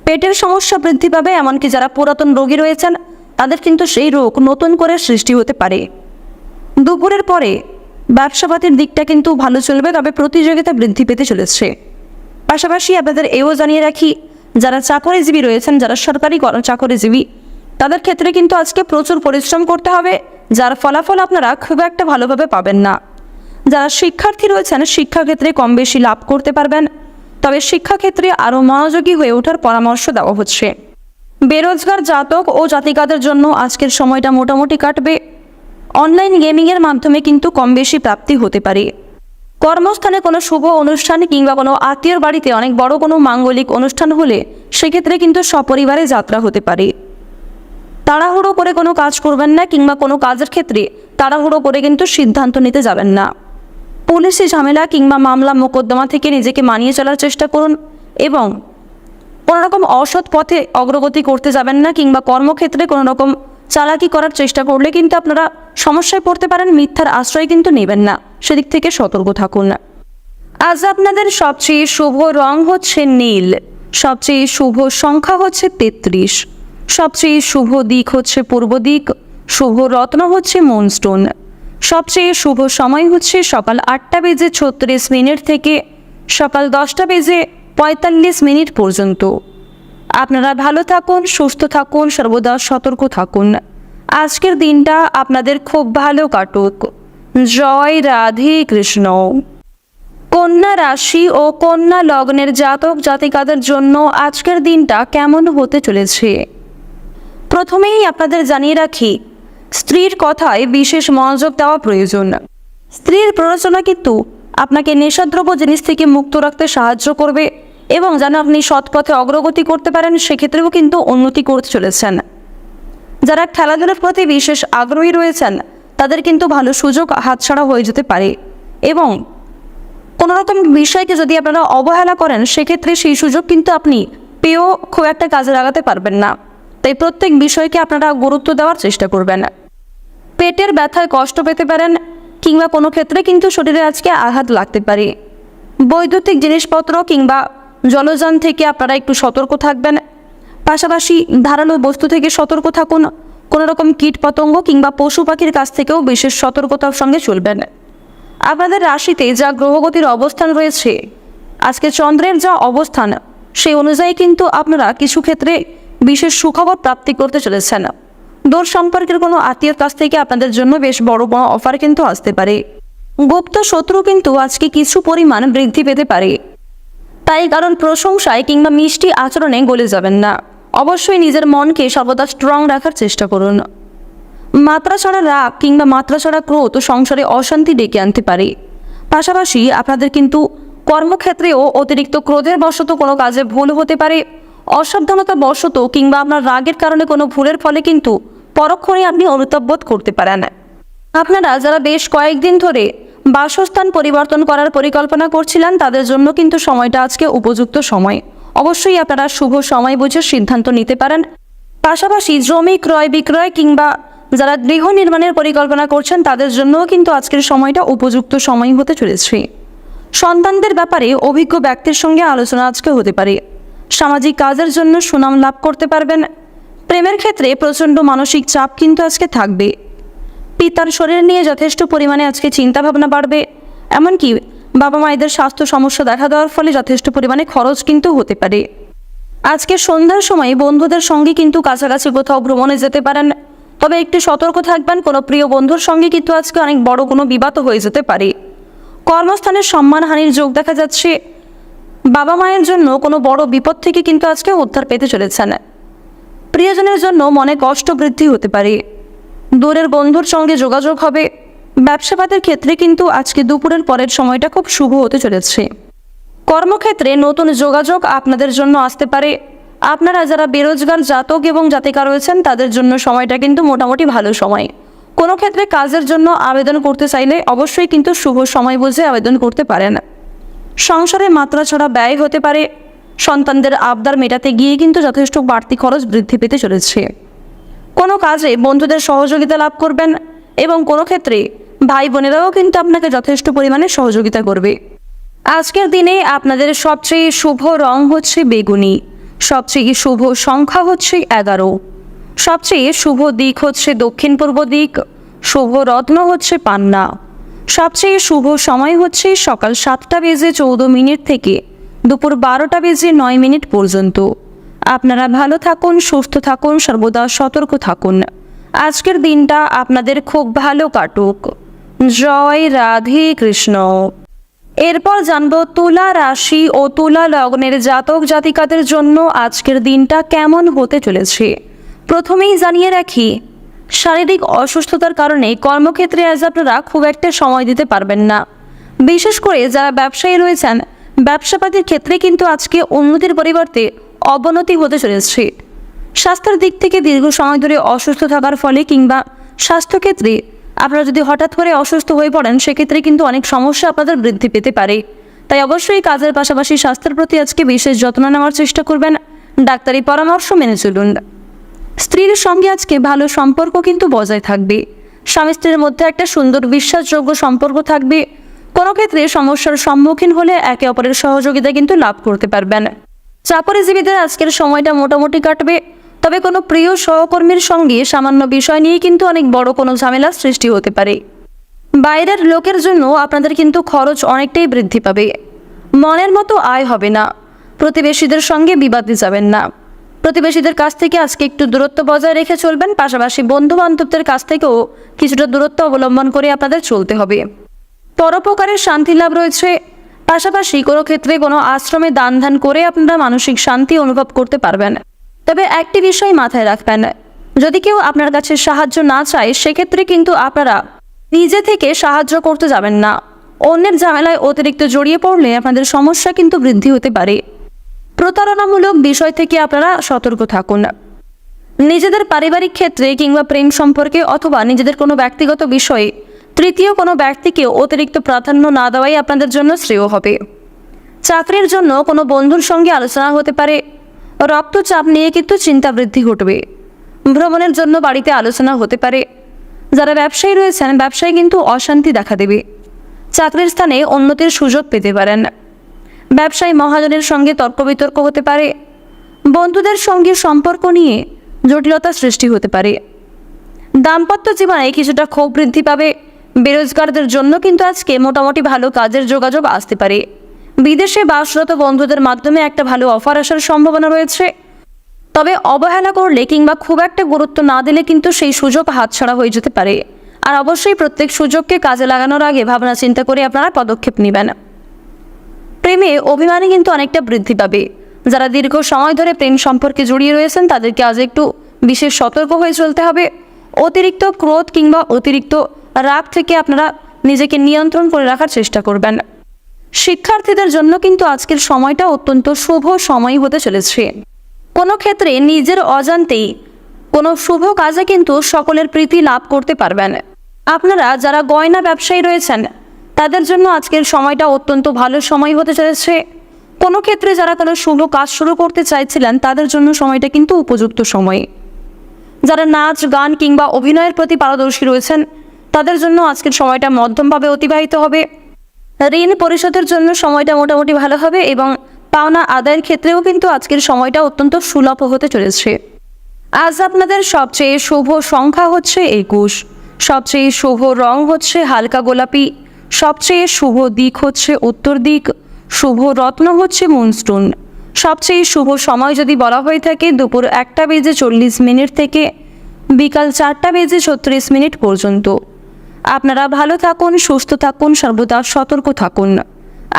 [SPEAKER 1] পেটের সমস্যা বৃদ্ধি পাবে। এমনকি যারা পুরাতন রোগী রয়েছেন তাদের কিন্তু সেই রোগ নতুন করে সৃষ্টি হতে পারে। দুপুরের পরে ব্যবসাপাতির দিকটা কিন্তু ভালো চলবে, তবে প্রতিযোগিতা বৃদ্ধি পেতে চলেছে। পাশাপাশি আপনাদের এও জানিয়ে রাখি, যারা চাকরিজীবী রয়েছেন, যারা সরকারি চাকরিজীবী, তাদের ক্ষেত্রে কিন্তু আজকে প্রচুর পরিশ্রম করতে হবে, যার ফলাফল আপনারা খুব একটা ভালোভাবে পাবেন না। যারা শিক্ষার্থী রয়েছেন শিক্ষাক্ষেত্রে কম বেশি লাভ করতে পারবেন, তবে শিক্ষাক্ষেত্রে আরও মনোযোগী হয়ে ওঠার পরামর্শ দেওয়া হচ্ছে। বেরোজগার জাতক ও জাতিকাদের জন্য আজকের সময়টা মোটামুটি কাটবে। অনলাইন গেমিংয়ের মাধ্যমে কিন্তু কম বেশি প্রাপ্তি হতে পারে। কর্মস্থানে কোনো শুভ অনুষ্ঠান কিংবা কোনো আত্মীয়র বাড়িতে অনেক বড় কোনো মাঙ্গলিক অনুষ্ঠান হলে সেক্ষেত্রে কিন্তু সপরিবারে যাত্রা হতে পারে। তাড়াহুড়ো করে কোনো কাজ করবেন না, কিংবা কোনো কাজের ক্ষেত্রে তাড়াহুড়ো করে কিন্তু সিদ্ধান্ত নিতে যাবেন না। পুলিশি ঝামেলা কিংবা মামলা মোকদ্দমা থেকে নিজেকে মানিয়ে চলার চেষ্টা করুন এবং কোনোরকম অসৎ পথে অগ্রগতি করতে যাবেন না, কিংবা কর্মক্ষেত্রে কোনো রকম চালাকি করার চেষ্টা করলে কিন্তু আপনারা সমস্যায় পড়তে পারেন। মিথ্যার আশ্রয় কিন্তু নেবেন না, সেদিক থেকে সতর্ক থাকুন। আজ আপনাদের সবচেয়ে শুভ রং হচ্ছে নীল, সবচেয়ে শুভ সংখ্যা হচ্ছে 33, সবচেয়ে শুভ দিক হচ্ছে পূর্ব দিক, শুভ রত্ন হচ্ছে মুনস্টোন, সবচেয়ে শুভ সময় হচ্ছে সকাল 8:36 থেকে সকাল 10:45 পর্যন্ত। আপনারা ভালো থাকুন, সুস্থ থাকুন, সর্বদা সতর্ক থাকুন। আজকের দিনটা আপনাদের খুব ভালো কাটুক। জয় রাধে কৃষ্ণ। কন্যা রাশি ও কন্যা লগ্নের জাতক জাতিকাদের জন্য আজকের দিনটা কেমন হতে চলেছে? প্রথমেই আপনাদের জানিয়ে রাখি, স্ত্রীর কথায় বিশেষ মনোযোগ দেওয়া প্রয়োজন। স্ত্রীর প্ররোচনা কিন্তু আপনাকে নেশাদ্রব্য জিনিস থেকে মুক্ত রাখতে সাহায্য করবে এবং যেন আপনি সৎপথে অগ্রগতি করতে পারেন, সেক্ষেত্রেও কিন্তু উন্নতি করতে চলেছেন। যারা খেলাধুলার প্রতি বিশেষ আগ্রহী রয়েছেন তাদের কিন্তু ভালো সুযোগ হাতছাড়া হয়ে যেতে পারে এবং কোনো রকম বিষয়কে যদি আপনারা অবহেলা করেন সেক্ষেত্রে সেই সুযোগ কিন্তু আপনি পেয়েও খুব একটা কাজে লাগাতে পারবেন না। তাই প্রত্যেক বিষয়কে আপনারা গুরুত্ব দেওয়ার চেষ্টা করবেন। পেটের ব্যথায় কষ্ট পেতে পারেন কিংবা কোনো ক্ষেত্রে কিন্তু শরীরে আজকে আঘাত লাগতে পারে। বৈদ্যুতিক জিনিসপত্র কিংবা জলযান থেকে আপনারা একটু সতর্ক থাকবেন। পাশাপাশি ধারালো বস্তু থেকে সতর্ক থাকুন। কোনো রকম কীট পতঙ্গ কিংবা পশু পাখির কাছ থেকেও বিশেষ সতর্কতার সঙ্গে চলবেন। আপনাদের রাশিতে যা গ্রহগতির অবস্থান রয়েছে, আজকে চন্দ্রের যা অবস্থান সেই অনুযায়ী কিন্তু আপনারা কিছু ক্ষেত্রে বিশেষ সুখবর প্রাপ্তি করতে চলেছেন। দূর সম্পর্কের কোনো আত্মীয়ের কাছ থেকে আপনাদের জন্য বেশ বড় বড় অফার কিন্তু আসতে পারে। গুপ্ত শত্রু কিন্তু আজকে কিছু পরিমাণ বৃদ্ধি পেতে পারে, তাই কারণ প্রশংসায় কিংবা মিষ্টি আচরণে গলে যাবেন না। অবশ্যই নিজের মনকে সর্বদা স্ট্রং রাখার চেষ্টা করুন। মাত্রাছাড়া রাগ কিংবা মাত্রাছাড়া ক্রোধ সংসারে অশান্তি ডেকে আনতে পারে। পাশাপাশি আপনাদের কিন্তু কর্মক্ষেত্রেও অতিরিক্ত ক্রোধের বশত কোনো কাজে ভুল হতে পারে। অসাবধানতা বশত কিংবা আপনার রাগের কারণে কোনো ভুলের ফলে কিন্তু পরক্ষণে আপনি অনুতাপ বোধ করতে পারেন। আপনারা যারা বেশ কয়েকদিন ধরে বাসস্থান পরিবর্তন করার পরিকল্পনা করছিলেন তাদের জন্য কিন্তু সময়টা আজকে উপযুক্ত সময়। অবশ্যই আপনারা শুভ সময় বুঝে সিদ্ধান্ত নিতে পারেন। পাশাপাশি জমি ক্রয় বিক্রয় কিংবা যারা গৃহ নির্মাণের পরিকল্পনা করছেন তাদের জন্যও কিন্তু আজকের সময়টা উপযুক্ত সময় হতে চলেছে। সন্তানদের ব্যাপারে অভিজ্ঞ ব্যক্তির সঙ্গে আলোচনা আজকে হতে পারে। সামাজিক কাজের জন্য সুনাম লাভ করতে পারবেন। প্রেমের ক্ষেত্রে প্রচণ্ড মানসিক চাপ কিন্তু আজকে থাকবে। পিতার শরীর নিয়ে যথেষ্ট পরিমাণে আজকে চিন্তাভাবনা বাড়বে। এমনকি বাবা মায়েদের স্বাস্থ্য সমস্যা দেখা দেওয়ার ফলে যথেষ্ট পরিমাণে খরচ কিন্তু হতে পারে। আজকে সন্ধ্যার সময় বন্ধুদের সঙ্গে কিন্তু কাছাকাছি কোথাও ভ্রমণে যেতে পারেন, তবে একটু সতর্ক থাকবেন। কোনো প্রিয় বন্ধুর সঙ্গে কিন্তু আজকে অনেক বড় কোনো বিবাদ হয়ে যেতে পারে। কর্মস্থানের সম্মানহানির যোগ দেখা যাচ্ছে। বাবা মায়ের জন্য কোনো বড় বিপদ থেকে কিন্তু আজকে উদ্ধার পেতে চলেছেন। প্রিয়জনের জন্য মনে কষ্ট বৃদ্ধি হতে পারে। দূরের বন্ধুর সঙ্গে যোগাযোগ হবে। ব্যবসাপাতের ক্ষেত্রে কিন্তু আজকে দুপুরের পরের সময়টা খুব শুভ হতে চলেছে। কর্মক্ষেত্রে নতুন যোগাযোগ আপনাদের জন্য আসতে পারে। আপনারা যারা বেরোজগার জাতক এবং জাতিকা রয়েছেন তাদের জন্য সময়টা কিন্তু মোটামুটি ভালো সময়। কোনো ক্ষেত্রে কাজের জন্য আবেদন করতে চাইলে অবশ্যই কিন্তু শুভ সময় বুঝে আবেদন করতে পারেন। সংসারে মাত্রা ছাড়া ব্যয় হতে পারে। সন্তানদের আবদার মেটাতে গিয়ে কিন্তু যথেষ্ট বাড়তি খরচ বৃদ্ধি পেতে চলেছে। কোনো কাজে বন্ধুদের সহযোগিতা লাভ করবেন এবং কোনো ক্ষেত্রে ভাই বোনেরাও কিন্তু আপনাকে যথেষ্ট পরিমাণে সহযোগিতা করবে। আজকের দিনে আপনাদের সবচেয়ে শুভ রং হচ্ছে বেগুনি, সবচেয়ে শুভ সংখ্যা হচ্ছে 11, সবচেয়ে শুভ দিক হচ্ছে দক্ষিণ পূর্ব দিক, শুভ রত্ন হচ্ছে পান্না, সবচেয়ে শুভ সময় হচ্ছে সকাল 7:14 থেকে দুপুর 12:09 পর্যন্ত। আপনারা ভালো থাকুন, সুস্থ থাকুন, সর্বদা সতর্ক থাকুন। আজকের দিনটা আপনাদের খুব ভালো কাটুক। জয় রাধে কৃষ্ণ। এরপর জানব তুলা রাশি ও তুলা লগ্নের জাতক জাতিকাদের জন্য আজকের দিনটা কেমন হতে চলেছে। প্রথমেই জানিয়ে রাখি, শারীরিক অসুস্থতার কারণে কর্মক্ষেত্রে আজ আপনারা খুব একটা সময় দিতে পারবেন না। বিশেষ করে যারা ব্যবসায়ী রয়েছেন, ব্যবসাপাতির ক্ষেত্রে কিন্তু আজকে উন্নতির পরিবর্তে অবনতি হতে চলেছে। স্বাস্থ্যের দিক থেকে দীর্ঘ সময় ধরে অসুস্থ থাকার ফলে কিংবা স্বাস্থ্যক্ষেত্রে আপনারা যদি হঠাৎ করে অসুস্থ হয়ে পড়েন, সেক্ষেত্রে কিন্তু অনেক সমস্যা আপনাদের বৃদ্ধি পেতে পারে। তাই অবশ্যই কাজের পাশাপাশি স্বাস্থ্যের প্রতি আজকে বিশেষ যত্ন নেওয়ার চেষ্টা করবেন। ডাক্তারি পরামর্শ মেনে চলুন। স্ত্রীর সঙ্গে আজকে ভালো সম্পর্ক কিন্তু বজায় থাকবে। স্বামী স্ত্রীর মধ্যে একটা সুন্দর বিশ্বাসযোগ্য সম্পর্ক থাকবে। কোনো ক্ষেত্রে সমস্যার সম্মুখীন হলে একে অপরের সহযোগিতা কিন্তু লাভ করতে পারবেন। চাকরিজীবীদের আজকের সময়টা মোটামুটি কাটবে। তবে কোনো প্রিয় সহকর্মীর সঙ্গে সামান্য বিষয় নিয়ে কিন্তু অনেক বড় কোনো ঝামেলার সৃষ্টি হতে পারে। বাইরের লোকের জন্য আপনাদের কিন্তু খরচ অনেকটাই বৃদ্ধি পাবে। মনের মতো আয় হবে না। প্রতিবেশীদের সঙ্গে বিবাদে যাবেন না। প্রতিবেশীদের কাছ থেকে আজকে একটু দূরত্ব বজায় রেখে চলবেন। পাশাপাশি বন্ধু বান্ধবদের কাছ থেকেও কিছুটা দূরত্ব অবলম্বন করে আপনাদের চলতে হবে। পরোপকারের শান্তি লাভ রয়েছে। পাশাপাশি কোনো ক্ষেত্রে কোনো আশ্রমে দান ধ্যান করে আপনারা মানসিক শান্তি অনুভব করতে পারবেন। তবে একটি বিষয় মাথায় রাখবেন, যদি কেউ আপনার কাছে সাহায্য না চায়, সেক্ষেত্রে কিন্তু আপনারা নিজে থেকে সাহায্য করতে যাবেন না। অন্যের ঝামেলায় অতিরিক্ত জড়িয়ে পড়লে আপনাদের সমস্যা কিন্তু বৃদ্ধি হতে পারে। প্রতারণামূলক বিষয় থেকে আপনারা সতর্ক থাকুন। নিজেদের পারিবারিক ক্ষেত্রে কিংবা প্রেম সম্পর্কে অথবা নিজেদের কোনো ব্যক্তিগত বিষয়ে তৃতীয় কোনো ব্যক্তিকে অতিরিক্ত প্রাধান্য না দেওয়াই আপনাদের জন্য শ্রেয় হবে। চাকরির জন্য কোনো বন্ধুর সঙ্গে আলোচনা হতে পারে। রক্তচাপ নিয়ে কিন্তু চিন্তা বৃদ্ধি ঘটবে। ভ্রমণের জন্য বাড়িতে আলোচনা হতে পারে। যারা ব্যবসায়ী রয়েছেন, ব্যবসায় কিন্তু অশান্তি দেখা দেবে। চাকরির স্থানে উন্নতির সুযোগ পেতে পারেন। ব্যবসায়ী মহাজনের সঙ্গে তর্ক বিতর্ক হতে পারে। বন্ধুদের সঙ্গে সম্পর্ক নিয়ে জটিলতা সৃষ্টি হতে পারে। দাম্পত্য জীবনে কিছুটা ক্ষোভ বৃদ্ধি পাবে। বেরোজগারদের জন্য কিন্তু আজকে মোটামুটি ভালো কাজের যোগাযোগ আসতে পারে। বিদেশে বাসরত বন্ধুদের মাধ্যমে একটা ভালো অফার আসার সম্ভাবনা রয়েছে। তবে অবহেলা করলে কিংবা খুব একটা গুরুত্ব না দিলে কিন্তু সেই সুযোগ হাতছাড়া হয়ে যেতে পারে। আর অবশ্যই প্রত্যেক সুযোগকে কাজে লাগানোর আগে ভাবনা চিন্তা করে আপনারা পদক্ষেপ নেবেন। প্রেমে অভিমানী কিন্তু অনেকটা বৃদ্ধি পাবে। যারা দীর্ঘ সময় ধরে প্রেম সম্পর্কে জড়িয়ে রয়েছেন, তাদেরকে আজ একটু বিশেষ সতর্ক হয়ে চলতে হবে। অতিরিক্ত ক্রোধ কিংবা অতিরিক্ত রাগ থেকে আপনারা নিজেকে নিয়ন্ত্রণ করে রাখার চেষ্টা করবেন। শিক্ষার্থীদের জন্য কিন্তু আজকের সময়টা অত্যন্ত শুভ সময় হতে চলেছে। কোনো ক্ষেত্রে নিজের অজান্তেই কোনো শুভ কাজে কিন্তু সকলের প্রীতি লাভ করতে পারবেন। আপনারা যারা গয়না ব্যবসায়ী রয়েছেন, তাদের জন্য আজকের সময়টা অত্যন্ত ভালো সময় হতে চলেছে। কোনো ক্ষেত্রে যারা কোনো শুভ কাজ শুরু করতে চাইছিলেন, তাদের জন্য সময়টা কিন্তু উপযুক্ত সময়। যারা নাচ গান কিংবা অভিনয়ের প্রতি পারদর্শী রয়েছেন, তাদের জন্য আজকের সময়টা মধ্যমভাবে অতিবাহিত হবে। ঋণ পরিশোধের জন্য সময়টা মোটামুটি ভালো হবে এবং পাওনা আদায়ের ক্ষেত্রেও কিন্তু আজকের সময়টা অত্যন্ত সুলভ হতে চলেছে। আজ আপনাদের সবচেয়ে শুভ সংখ্যা হচ্ছে 21, সবচেয়ে শুভ রং হচ্ছে হালকা গোলাপি, সবচেয়ে শুভ দিক হচ্ছে উত্তর দিক, শুভ রত্ন হচ্ছে মুনস্টোন। সবচেয়ে শুভ সময় যদি বলা হয়ে থাকে দুপুর 1:40 থেকে বিকাল 4:36 পর্যন্ত। আপনারা ভালো থাকুন, সুস্থ থাকুন, সর্বদা সতর্ক থাকুন।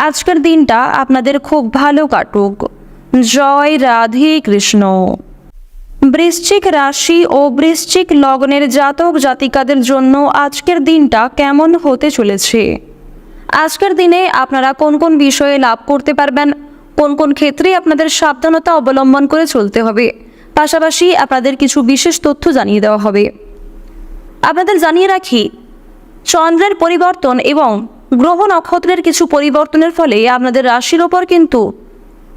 [SPEAKER 1] আজকের দিনটা আপনাদের খুব ভালো কাটুক। জয় রাধে কৃষ্ণ। বৃশ্চিক রাশি ও বৃশ্চিক লগ্নের জাতক জাতিকাদের জন্য আজকের দিনটা কেমন হতে চলেছে। আজকের দিনে আপনারা কোন কোন বিষয়ে লাভ করতে পারবেন, কোন কোন ক্ষেত্রে আপনাদের সাবধানতা অবলম্বন করে চলতে হবে, পাশাপাশি আপনাদের কিছু বিশেষ তথ্য জানিয়ে দেওয়া হবে। আপনাদের জানিয়ে রাখি, চন্দ্রের পরিবর্তন এবং গ্রহ নক্ষত্রের কিছু পরিবর্তনের ফলে আপনাদের রাশির ওপর কিন্তু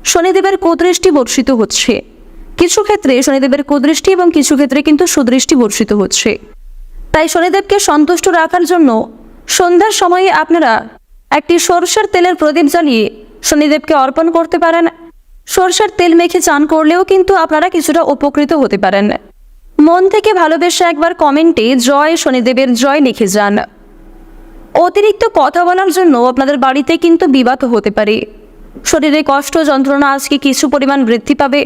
[SPEAKER 1] শনিদেবের কুদৃষ্টি বর্ষিত হচ্ছে। কিছু ক্ষেত্রে শনিদেবের কুদৃষ্টি এবং কিছু ক্ষেত্রে কিন্তু সুদৃষ্টি বর্ষিত হচ্ছে। তাই শনিদেবকে সন্তুষ্ট রাখার জন্য সন্ধ্যার সময়ে আপনারা একটি সরষের তেলের প্রদীপ জ্বালিয়ে শনিদেবকে অর্পণ করতে পারেন। সরষের তেল মেখে চান করলেও কিন্তু আপনারা কিছুটা উপকৃত হতে পারেন। মন থেকে ভালোবেসে একবার কমেন্টে জয় শনিদেবের জয় লিখে যান। অতিরিক্ত কথা বলার জন্য আপনাদের বাড়িতে কিন্তু বিবাদ হতে পারে। শরীরে কষ্ট যন্ত্রণা আজকে কিছু পরিমাণ বৃদ্ধি পাবে।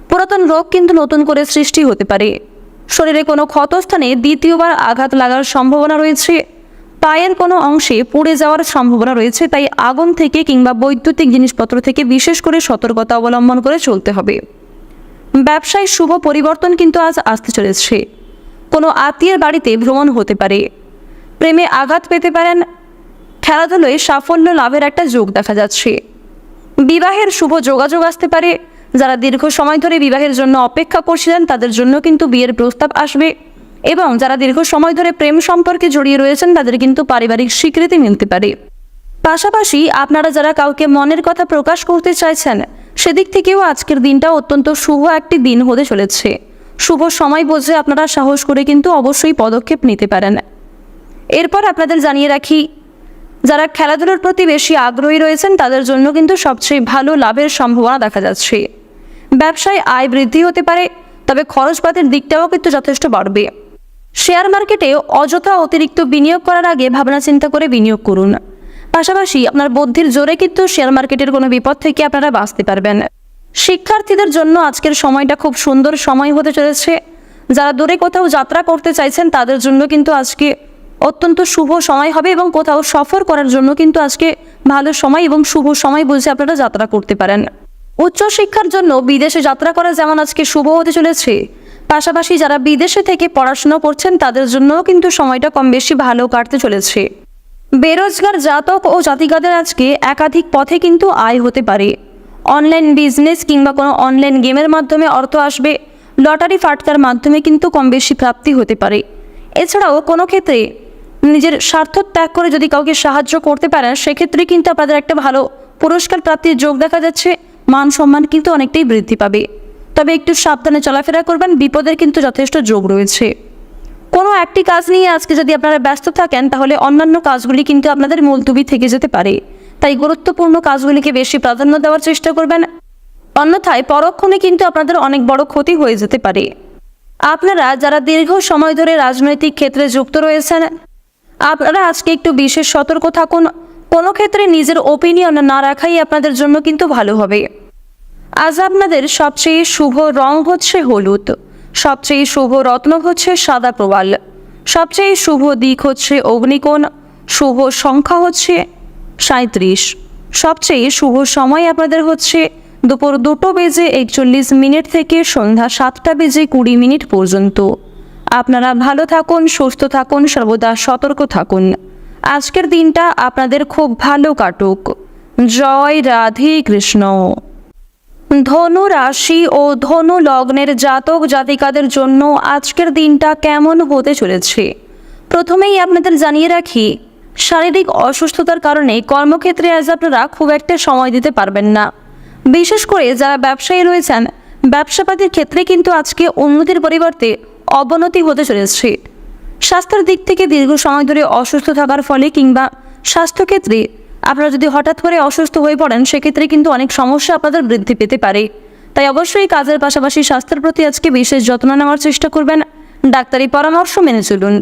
[SPEAKER 1] পুরাতন রোগ কিন্তু নতুন করে সৃষ্টি হতে পারে। শরীরে কোনো ক্ষতস্থানে দ্বিতীয়বার আঘাত লাগার সম্ভাবনা রয়েছে। পায়ের কোনো অংশে পুড়ে যাওয়ার সম্ভাবনা রয়েছে। তাই আগুন থেকে কিংবা বৈদ্যুতিক জিনিসপত্র থেকে বিশেষ করে সতর্কতা অবলম্বন করে চলতে হবে। ব্যবসায় শুভ পরিবর্তন কিন্তু আজ আসতে চলেছে। কোনো আত্মীয়ের বাড়িতে ভ্রমণ হতে পারে। প্রেমে আঘাত পেতে পারেন। খেলাধুলায় সাফল্য লাভের একটা যোগ দেখা যাচ্ছে। বিবাহের শুভ যোগাযোগ আসতে পারে। যারা দীর্ঘ সময় ধরে বিবাহের জন্য অপেক্ষা করছিলেন তাদের জন্য কিন্তু বিয়ের প্রস্তাব আসবে। এবং যারা দীর্ঘ সময় ধরে প্রেম সম্পর্কে জড়িয়ে রয়েছেন তাদের কিন্তু পারিবারিক স্বীকৃতি মিলতে পারে। পাশাপাশি আপনারা যারা কাউকে মনের কথা প্রকাশ করতে চাইছেন সেদিক থেকেও আজকের দিনটা অত্যন্ত শুভ একটি দিন হতে চলেছে। শুভ সময় বুঝে আপনারা সাহস করে কিন্তু অবশ্যই পদক্ষেপ নিতে পারেন। এরপর আপনাদের জানিয়ে রাখি, যারা খেলাধুলার প্রতি বেশি আগ্রহী রয়েছেন তাদের জন্য কিন্তু সবচেয়ে ভালো লাভের সম্ভাবনা দেখা যাচ্ছে। ব্যবসায় আয় বৃদ্ধি হতে পারে, তবে খরচপাতির দিকটাও কিন্তু যথেষ্ট বাড়বে। শেয়ার মার্কেটে অযথা অতিরিক্ত বিনিয়োগ করার আগে ভাবনা চিন্তা করে বিনিয়োগ করুন। পাশাপাশি আপনার বুদ্ধির জোরে কিন্তু শেয়ার মার্কেটের কোনো বিপদ থেকে আপনারা বাঁচতে পারবেন। শিক্ষার্থীদের জন্য আজকের সময়টা খুব সুন্দর সময় হতে চলেছে। যারা দূরে কোথাও যাত্রা করতে চাইছেন তাদের জন্য কিন্তু আজকে অত্যন্ত শুভ সময় হবে এবং কোথাও সফর করার জন্য কিন্তু আজকে ভালো সময় এবং শুভ সময় বুঝে আপনারা যাত্রা করতে পারেন। উচ্চশিক্ষার জন্য বিদেশে যাত্রা করা যেমন আজকে শুভ হতে চলেছে, পাশাপাশি যারা বিদেশে থেকে পড়াশোনা করছেন তাদের জন্যও কিন্তু সময়টা কম বেশি ভালো কাটতে চলেছে। বেরোজগার জাতক ও জাতিকাদের আজকে একাধিক পথে কিন্তু আয় হতে পারে। অনলাইন বিজনেস কিংবা কোনো অনলাইন গেমের মাধ্যমে অর্থ আসবে। লটারি ফাটকার মাধ্যমে কিন্তু কম বেশি প্রাপ্তি হতে পারে। এছাড়াও কোনো ক্ষেত্রে নিজের স্বার্থ ত্যাগ করে যদি কাউকে সাহায্য করতে পারেন সেক্ষেত্রে কিন্তু আপনাদের একটা ভালো পুরস্কার প্রাপ্তির যোগ দেখা যাচ্ছে। মান সম্মান কিন্তু অনেকটাই বৃদ্ধি পাবে। তবে একটু সাবধানে চলাফেরা করবেন, বিপদের কিন্তু যথেষ্ট যোগ রয়েছে। কোনো একটি কাজ নিয়ে আজকে যদি আপনারা ব্যস্ত থাকেন তাহলে অন্যান্য কাজগুলি কিন্তু আপনাদের মুলতুবি থেকে যেতে পারে। তাই গুরুত্বপূর্ণ কাজগুলিকে বেশি প্রাধান্য দেওয়ার চেষ্টা করবেন, অন্যথায় পরক্ষণে কিন্তু আপনাদের অনেক বড় ক্ষতি হয়ে যেতে পারে। আপনারা যারা দীর্ঘ সময় ধরে রাজনৈতিক ক্ষেত্রে যুক্ত রয়েছেন আপনারা আজকে একটু বিশেষ সতর্ক থাকুন। কোনো ক্ষেত্রে নিজের ওপিনিয়ন না রাখাই আপনাদের জন্য কিন্তু ভালো হবে। আজ আপনাদের সবচেয়ে শুভ রং হচ্ছে হলুদ, সবচেয়ে শুভ রত্ন হচ্ছে সাদা প্রবাল, সবচেয়ে শুভ দিক হচ্ছে অগ্নিকোণ, শুভ সংখ্যা হচ্ছে 37, সবচেয়ে শুভ সময় আপনাদের হচ্ছে দুপুর 2:41 থেকে সন্ধ্যা 7:20 পর্যন্ত। আপনারা ভালো থাকুন, সুস্থ থাকুন, সর্বদা সতর্ক থাকুন। আজকের দিনটা আপনাদের খুব ভালো কাটুক। জয় রাধে কৃষ্ণ। ধনু রাশি ও ধনু লগ্নের জাতক জাতিকাদের জন্য আজকের দিনটা কেমন হতে চলেছে প্রথমেই আপনাদের জানিয়ে রাখি, শারীরিক অসুস্থতার কারণে কর্মক্ষেত্রে আজ আপনারা খুব একটা সময় দিতে পারবেন না। বিশেষ করে যারা ব্যবসায়ী রয়েছেন ব্যবসাপাতির ক্ষেত্রে কিন্তু আজকে উন্নতির পরিবর্তে অবনতি হতে চলেছে। স্বাস্থ্যের দিক থেকে দীর্ঘ সময় ধরে অসুস্থ থাকার ফলে কিংবা স্বাস্থ্যক্ষেত্রে আপনারা যদি হঠাৎ করে অসুস্থ হয়ে পড়েন সেক্ষেত্রে কিন্তু অনেক সমস্যা আপনাদের বৃদ্ধি পেতে পারে। তাই অবশ্যই কাজের পাশাপাশি স্বাস্থ্যের প্রতি আজকে বিশেষ যত্ন নেওয়ার চেষ্টা করবেন। ডাক্তারি পরামর্শ মেনে চলুন।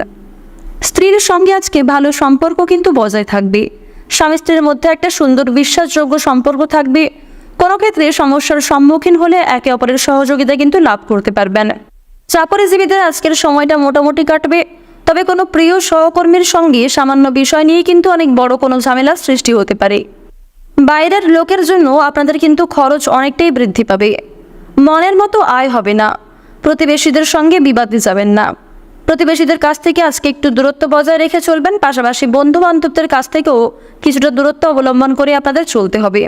[SPEAKER 1] স্ত্রীর সঙ্গে আজকে ভালো সম্পর্ক কিন্তু বজায় থাকবে। স্বামী স্ত্রীর মধ্যে একটা সুন্দর বিশ্বাসযোগ্য সম্পর্ক থাকবে। কোনো ক্ষেত্রে সমস্যার সম্মুখীন হলে একে অপরের সহযোগিতা কিন্তু লাভ করতে পারবেন। চাকরিজীবীদের আজকের সময়টা মোটামুটি কাটবে, তবে কোনো প্রিয় সহকর্মীর সঙ্গে সামান্য বিষয় নিয়ে কিন্তু অনেক বড় কোনো ঝামেলার সৃষ্টি হতে পারে। বাইরের লোকের জন্য আপনাদের কিন্তু খরচ অনেকটাই বৃদ্ধি পাবে। মনের মতো আয় হবে না। প্রতিবেশীদের সঙ্গে বিবাদে যাবেন না। প্রতিবেশীদের কাছ থেকে আজকে একটু দূরত্ব বজায় রেখে চলবেন। পাশাপাশি বন্ধু বান্ধবদের কাছ থেকেও কিছুটা দূরত্ব অবলম্বন করে আপনাদের চলতে হবে।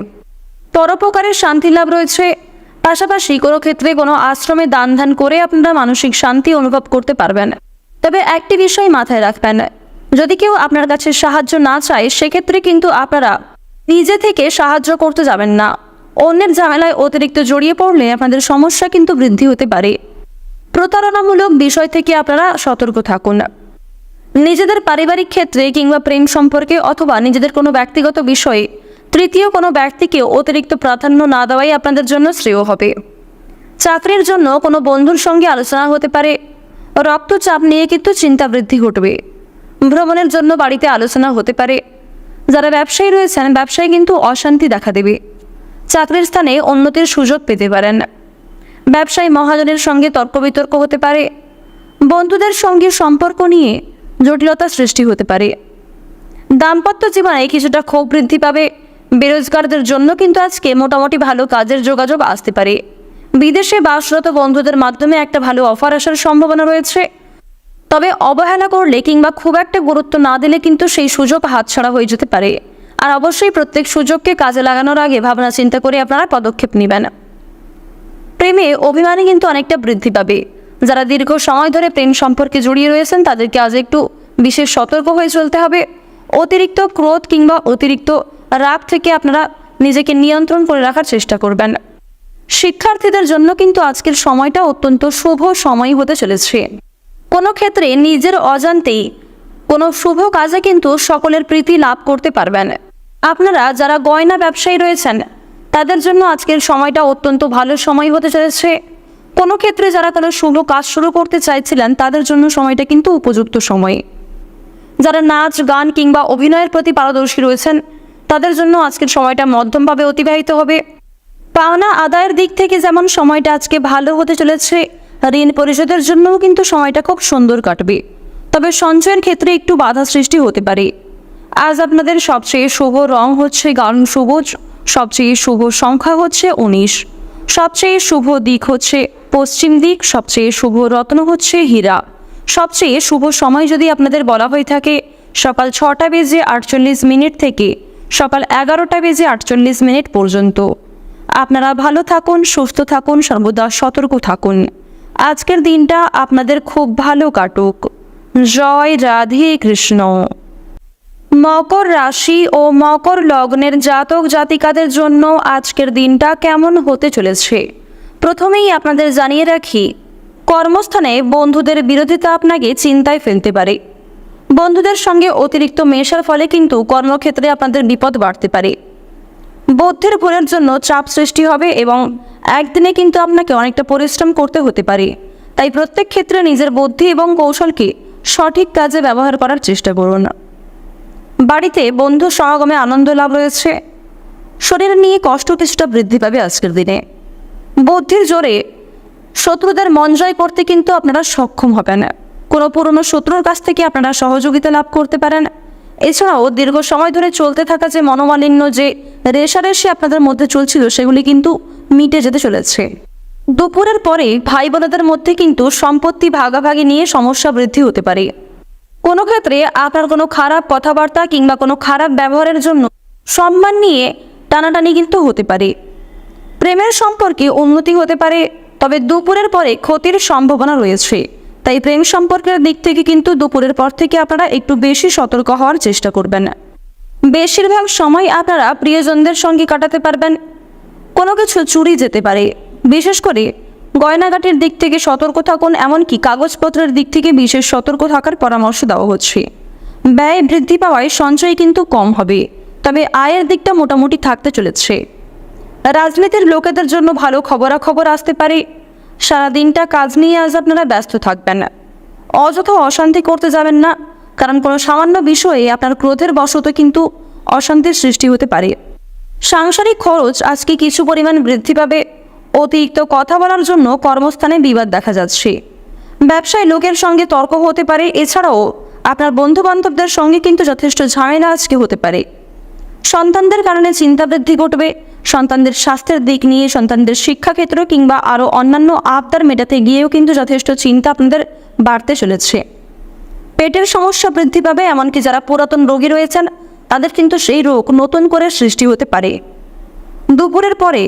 [SPEAKER 1] পরোপকারের শান্তি লাভ রয়েছে। পাশাপাশি কোনো ক্ষেত্রে কোনো আশ্রমে দান ধ্যান করে আপনারা মানসিক শান্তি অনুভব করতে পারবেন। তবে একটি বিষয় মাথায় রাখবেন, যদি কেউ আপনার কাছে সাহায্য না চায় সেক্ষেত্রে কিন্তু আপনারা নিজে থেকে সাহায্য করতে যাবেন না। অন্যের ঝামেলায় অতিরিক্ত জড়িয়ে পড়লে আপনাদের সমস্যা কিন্তু বৃদ্ধি হতে পারে। প্রতারণামূলক বিষয় থেকে আপনারা সতর্ক থাকুন। নিজেদের পারিবারিক ক্ষেত্রে কিংবা প্রেম সম্পর্কে অথবা নিজেদের কোনো ব্যক্তিগত বিষয়ে তৃতীয় কোনো ব্যক্তিকে অতিরিক্ত প্রাধান্য না দেওয়াই আপনাদের জন্য শ্রেয় হবে। চাকরির জন্য কোনো বন্ধুর সঙ্গে আলোচনা হতে পারে। রক্তচাপ নিয়ে কিন্তু চিন্তা বৃদ্ধি ঘটবে। ভ্রমণের জন্য বাড়িতে আলোচনা হতে পারে। যারা ব্যবসায়ী রয়েছেন ব্যবসায় কিন্তু অশান্তি দেখা দেবে। চাকরির স্থানে উন্নতির সুযোগ পেতে পারেন। ব্যবসায়ী মহাজনের সঙ্গে তর্ক বিতর্ক হতে পারে। বন্ধুদের সঙ্গে সম্পর্ক নিয়ে জটিলতা সৃষ্টি হতে পারে। দাম্পত্য জীবনে কিছুটা ক্ষোভ বৃদ্ধি পাবে। বেরোজগারদের জন্য কিন্তু আজকে মোটামুটি ভালো কাজের যোগাযোগ আসতে পারে। বিদেশে বাসরত বন্ধুদের মাধ্যমে একটা ভালো অফার আসার সম্ভাবনা রয়েছে। তবে অবহেলা করলে কিংবা খুব একটা গুরুত্ব না দিলে কিন্তু সেই সুযোগ হাতছাড়া হয়ে যেতে পারে। আর অবশ্যই প্রত্যেক সুযোগকে কাজে লাগানোর আগে ভাবনা চিন্তা করে আপনারা পদক্ষেপ নেবেন। প্রেমে অভিমানী কিন্তু অনেকটা বৃদ্ধি পাবে। যারা দীর্ঘ সময় ধরে প্রেম সম্পর্কে জড়িয়ে রয়েছেন তাদেরকে আজ একটু বিশেষ সতর্ক হয়ে চলতে হবে। অতিরিক্ত ক্রোধ কিংবা অতিরিক্ত রাগ থেকে আপনারা নিজেকে নিয়ন্ত্রণ করে রাখার চেষ্টা করবেন। শিক্ষার্থীদের জন্য কিন্তু আজকের সময়টা অত্যন্ত শুভ সময় হতে চলেছে। কোনো ক্ষেত্রে নিজের অজান্তেই কোনো শুভ কাজে কিন্তু সকলের প্রীতি লাভ করতে পারবেন। আপনারা যারা গয়না ব্যবসায়ী রয়েছেন তাদের জন্য আজকের সময়টা অত্যন্ত ভালো সময় হতে চলেছে। কোনো ক্ষেত্রে যারা কোনো শুভ কাজ শুরু করতে চাইছিলেন তাদের জন্য সময়টা কিন্তু উপযুক্ত সময়। যারা নাচ গান কিংবা অভিনয়ের প্রতি পারদর্শী রয়েছেন তাদের জন্য আজকের সময়টা মধ্যমভাবে অতিবাহিত হবে। পাওনা আদায়ের দিক থেকে যেমন সময়টা আজকে ভালো হতে চলেছে, ঋণ পরিশোধের জন্যও কিন্তু সময়টা খুব সুন্দর কাটবে। তবে সঞ্চয়ের ক্ষেত্রে একটু বাধা সৃষ্টি হতে পারে। আজ আপনাদের সবচেয়ে শুভ রং হচ্ছে গাঢ় সবুজ, সবচেয়ে শুভ সংখ্যা হচ্ছে 19, সবচেয়ে শুভ দিক হচ্ছে পশ্চিম দিক, সবচেয়ে শুভ রত্ন হচ্ছে হীরা। সবচেয়ে শুভ সময় যদি আপনাদের বলা হয়ে থাকে সকাল 6:48 থেকে সকাল 11:48 পর্যন্ত। আপনারা ভালো থাকুন, সুস্থ থাকুন, সর্বদা সতর্ক থাকুন। আজকের দিনটা আপনাদের খুব ভালো কাটুক। জয় রাধে কৃষ্ণ। মকর রাশি ও মকর লগ্নের জাতক জাতিকাদের জন্য আজকের দিনটা কেমন হতে চলেছে প্রথমেই আপনাদের জানিয়ে রাখি, কর্মস্থানে বন্ধুদের বিরোধিতা আপনাকে চিন্তায় ফেলতে পারে। বন্ধুদের সঙ্গে অতিরিক্ত মেশার ফলে কিন্তু কর্মক্ষেত্রে আপনাদের বিপদ বাড়তে পারে। বুদ্ধির ভুলের জন্য চাপ সৃষ্টি হবে এবং একদিনে কিন্তু আপনাকে অনেকটা পরিশ্রম করতে হতে পারে। তাই প্রত্যেক ক্ষেত্রে নিজের বুদ্ধি এবং কৌশলকে সঠিক কাজে ব্যবহার করার চেষ্টা করুন। বাড়িতে বন্ধু সমাগমে আনন্দ লাভ রয়েছে। শরীর নিয়ে কষ্ট কিছুটা বৃদ্ধি পাবে আজকের দিনে। বুদ্ধির জোরে শত্রুদের মন জয় করতে কিন্তু আপনারা সক্ষম হবেন। কোনো পুরনো শত্রুর কাছ থেকে আপনারা সহযোগিতা লাভ করতে পারেন। এছাড়াও দীর্ঘ সময় ধরে চলতে থাকা যে মনোমালিন্য, যে রেষারেষি আপনাদের মধ্যে চলছিল সেগুলি কিন্তু মিটে যেতে চলেছে। দুপুরের পরে ভাই বোনেদের মধ্যে কিন্তু সম্পত্তি ভাগাভাগি নিয়ে সমস্যা বৃদ্ধি হতে পারে। কোনো ক্ষেত্রে আপনার কোনো খারাপ কথাবার্তা কিংবা কোনো খারাপ ব্যবহারের জন্য সম্মান নিয়ে টানাটানি কিন্তু হতে পারে। প্রেমের সম্পর্কে উন্নতি হতে পারে, তবে দুপুরের পরে ক্ষতির সম্ভাবনা রয়েছে। তাই প্রেম সম্পর্কের দিক থেকে কিন্তু দুপুরের পর থেকে আপনারা একটু বেশি সতর্ক হওয়ার চেষ্টা করবেন। বেশিরভাগ সময় আপনারা প্রিয়জনদের সঙ্গে কাটাতে পারবেন। কোনো কিছু চুরি যেতে পারে। বিশেষ করে গয়নাগাটির দিক থেকে সতর্ক থাকুন, এমনকি কাগজপত্রের দিক থেকে বিশেষ সতর্ক থাকার পরামর্শ দেওয়া হচ্ছে। ব্যয় বৃদ্ধি পাওয়ায় সঞ্চয় কিন্তু কম হবে, তবে আয়ের দিকটা মোটামুটি থাকতে চলেছে। রাজনীতির লোকেদের জন্য ভালো খবরাখবর আসতে পারে। সারাদিনটা কাজ নিয়ে আজ আপনারা ব্যস্ত থাকবেন। অযথা অশান্তি করতে যাবেন না, কারণ কোনো সামান্য বিষয়ে আপনার ক্রোধের বশত কিন্তু অশান্তির সৃষ্টি হতে পারে। সাংসারিক খরচ আজকে কিছু পরিমাণ বৃদ্ধি পাবে। অতিরিক্ত কথা বলার জন্য কর্মস্থানে বিবাদ দেখা যাচ্ছে। ব্যবসায় লোকের সঙ্গে তর্ক হতে পারে। এছাড়াও আপনার বন্ধুবান্ধবদের সঙ্গে কিন্তু যথেষ্ট ঝামেলা আজকে হতে পারে। সন্তানদের কারণে চিন্তা বৃদ্ধি ঘটবে। সন্তানদের স্বাস্থ্যের দিক নিয়ে, সন্তানদের শিক্ষাক্ষেত্র কিংবা আরও অন্যান্য আবদার মেটাতে গিয়েও কিন্তু যথেষ্ট চিন্তা আপনাদের বাড়তে চলেছে। পেটের সমস্যা বৃদ্ধি পাবে, এমনকি যারা পুরাতন রোগী রয়েছেন তাদের কিন্তু সেই রোগ নতুন করে সৃষ্টি হতে পারে। দুপুরের পরে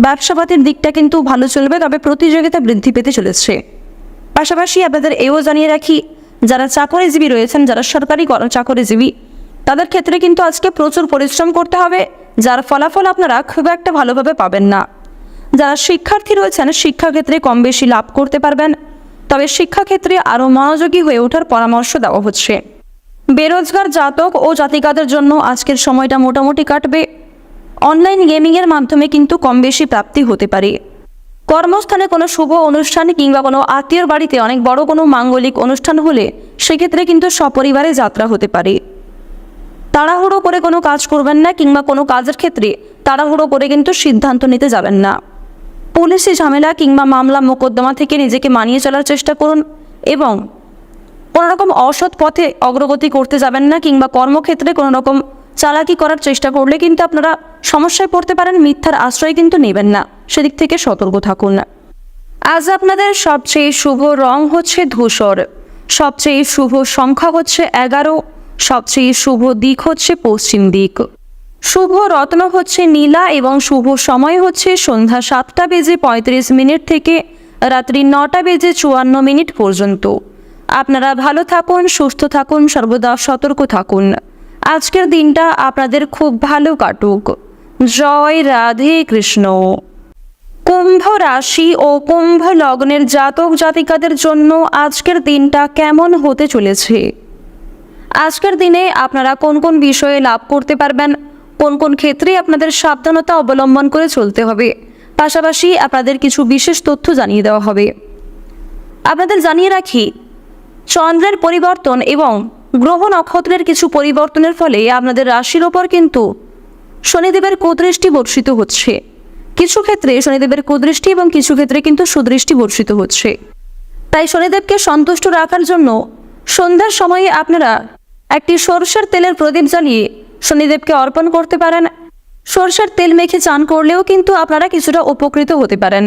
[SPEAKER 1] ব্যবসাপাতির দিকটা কিন্তু ভালো চলবে, তবে প্রতিযোগিতা বৃদ্ধি পেতে চলেছে। পাশাপাশি আপনাদের এও জানিয়ে রাখি, যারা চাকরিজীবী রয়েছেন, যারা সরকারি চাকরিজীবী, তাদের ক্ষেত্রে কিন্তু আজকে প্রচুর পরিশ্রম করতে হবে, যার ফলাফল আপনারা খুব একটা ভালোভাবে পাবেন না। যারা শিক্ষার্থী রয়েছেন শিক্ষাক্ষেত্রে কম বেশি লাভ করতে পারবেন, তবে শিক্ষাক্ষেত্রে আরও মনোযোগী হয়ে ওঠার পরামর্শ দেওয়া হচ্ছে। বেরোজগার জাতক ও জাতিকাদের জন্য আজকের সময়টা মোটামুটি কাটবে। অনলাইন গেমিংয়ের মাধ্যমে কিন্তু কম বেশি প্রাপ্তি হতে পারে। কর্মস্থানে কোনো শুভ অনুষ্ঠান কিংবা কোনো আত্মীয়র বাড়িতে অনেক বড় কোনো মাঙ্গলিক অনুষ্ঠান হলে সেক্ষেত্রে কিন্তু সপরিবারে যাত্রা হতে পারে। তাড়াহুড়ো করে কোনো কাজ করবেন না, কিংবা কোনো কাজের ক্ষেত্রে তাড়াহুড়ো করে কিন্তু সিদ্ধান্ত নিতে যাবেন না। পুলিশি ঝামেলা কিংবা মামলা মোকদ্দমা থেকে নিজেকে মানিয়ে চলার চেষ্টা করুন, এবং কোনো রকম অসৎ পথে অগ্রগতি করতে যাবেন না, কিংবা কর্মক্ষেত্রে কোনো রকম চালাকি করার চেষ্টা করলে কিন্তু আপনারা সমস্যায় পড়তে পারেন। মিথ্যার আশ্রয় কিন্তু নেবেন না, সেদিক থেকে সতর্ক থাকুন। আজ আপনাদের সবচেয়ে শুভ রং হচ্ছে ধূসর, সবচেয়ে শুভ সংখ্যা হচ্ছে 11, সবচেয়ে শুভ দিক হচ্ছে পশ্চিম দিক, শুভ রত্ন হচ্ছে নীলা, এবং শুভ সময় হচ্ছে সন্ধ্যা 7:35 থেকে রাত্রি 9:54 পর্যন্ত। আপনারা ভালো থাকুন, সুস্থ থাকুন, সর্বদা সতর্ক থাকুন। আজকের দিনটা আপনাদের খুব ভালো কাটুক। জয় রাধে কৃষ্ণ। কুম্ভ রাশি ও কুম্ভ লগ্নের জাতক জাতিকাদের জন্য আজকের দিনটা কেমন হতে চলেছে? আজকের দিনে আপনারা কোন কোন বিষয়ে লাভ করতে পারবেন, কোন কোন ক্ষেত্রে আপনাদের সাবধানতা অবলম্বন করে চলতে হবে, পাশাপাশি আপনাদের কিছু বিশেষ তথ্য জানিয়ে দেওয়া হবে। আপনাদের জানিয়ে রাখি, চন্দ্রের পরিবর্তন এবং গ্রহ নক্ষত্রের কিছু পরিবর্তনের ফলে আপনাদের রাশির ওপর কিন্তু শনিদেবের কুদৃষ্টি বর্ষিত হচ্ছে। কিছু ক্ষেত্রে শনিদেবের কুদৃষ্টি এবং কিছু ক্ষেত্রে কিন্তু সুদৃষ্টি বর্ষিত হচ্ছে। তাই শনিদেবকে সন্তুষ্ট রাখার জন্য সন্ধ্যার সময়ে আপনারা একটি সরষের তেলের প্রদীপ জ্বালিয়ে শনিদেবকে অর্পণ করতে পারেন। সরষের তেল মেখে চান করলেও কিন্তু আপনারা কিছুটা উপকৃত হতে পারেন।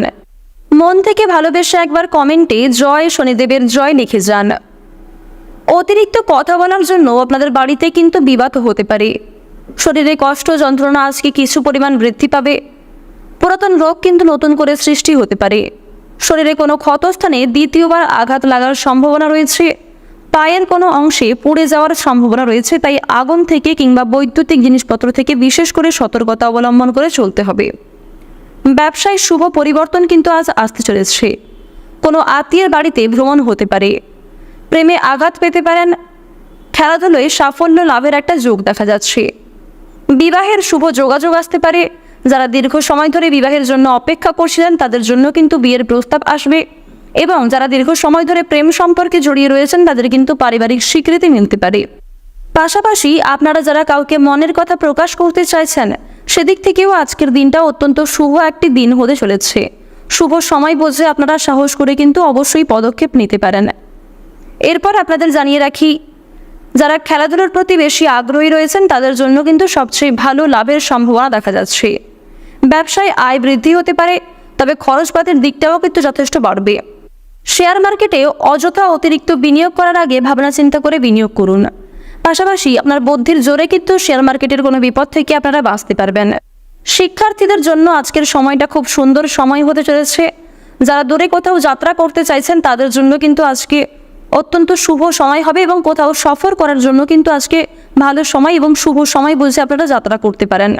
[SPEAKER 1] মন থেকে ভালোবেসে একবার কমেন্টে জয় শনিদেবের জয় লিখে যান। অতিরিক্ত কথা বলার জন্য আপনাদের বাড়িতে কিন্তু বিবাদ হতে পারে। শরীরে কষ্ট যন্ত্রণা আজকে কিছু পরিমাণ বৃদ্ধি পাবে। পুরাতন রোগ কিন্তু নতুন করে সৃষ্টি হতে পারে। শরীরে কোনো ক্ষতস্থানে দ্বিতীয়বার আঘাত লাগার সম্ভাবনা রয়েছে। পায়ের কোনো অংশে পুড়ে যাওয়ার সম্ভাবনা রয়েছে। তাই আগুন থেকে কিংবা বৈদ্যুতিক জিনিসপত্র থেকে বিশেষ করে সতর্কতা অবলম্বন করে চলতে হবে। ব্যবসায় শুভ পরিবর্তন কিন্তু আজ আসতে চলেছে। কোনো আত্মীয়ের বাড়িতে ভ্রমণ হতে পারে। প্রেমে আঘাত পেতে পারেন। খেলাধুলায় সাফল্য লাভের একটা যোগ দেখা যাচ্ছে। বিবাহের শুভ যোগাযোগ আসতে পারে। যারা দীর্ঘ সময় ধরে বিবাহের জন্য অপেক্ষা করছিলেন তাদের জন্য কিন্তু বিয়ের প্রস্তাব আসবে, এবং যারা দীর্ঘ সময় ধরে প্রেম সম্পর্কে জড়িয়ে রয়েছেন তাদের কিন্তু পারিবারিক স্বীকৃতি মিলতে পারে। পাশাপাশি আপনারা যারা কাউকে মনের কথা প্রকাশ করতে চাইছেন সেদিক থেকেও আজকের দিনটা অত্যন্ত শুভ একটি দিন হতে চলেছে। শুভ সময় বুঝে আপনারা সাহস করে কিন্তু অবশ্যই পদক্ষেপ নিতে পারেন। এরপর আপনাদের জানিয়ে রাখি, যারা খেলাধুলার প্রতি বেশি আগ্রহী রয়েছেন তাদের জন্য কিন্তু সবচেয়ে ভালো লাভের সম্ভাবনা দেখা যাচ্ছে। ব্যবসায় আয় বৃদ্ধি হতে পারে, তবে খরচপাতির দিকটাও কিন্তু যথেষ্ট বাড়বে। শেয়ার মার্কেটে অযথা অতিরিক্ত বিনিয়োগ করার আগে ভাবনা চিন্তা করে বিনিয়োগ করুন। পাশাপাশি আপনার বুদ্ধির জোরে কিন্তু শেয়ার মার্কেটের কোনো বিপদ থেকে আপনারা বাঁচতে পারবেন। শিক্ষার্থীদের জন্য আজকের সময়টা খুব সুন্দর সময় হতে চলেছে। যারা দূরে কোথাও যাত্রা করতে চাইছেন তাদের জন্য কিন্তু আজকে অত্যন্ত শুভ সময় হবে, এবং কোথাও সফর করার জন্য কিন্তু আজকে ভালো সময় এবং শুভ সময় বুঝে আপনারা যাত্রা করতে পারেন।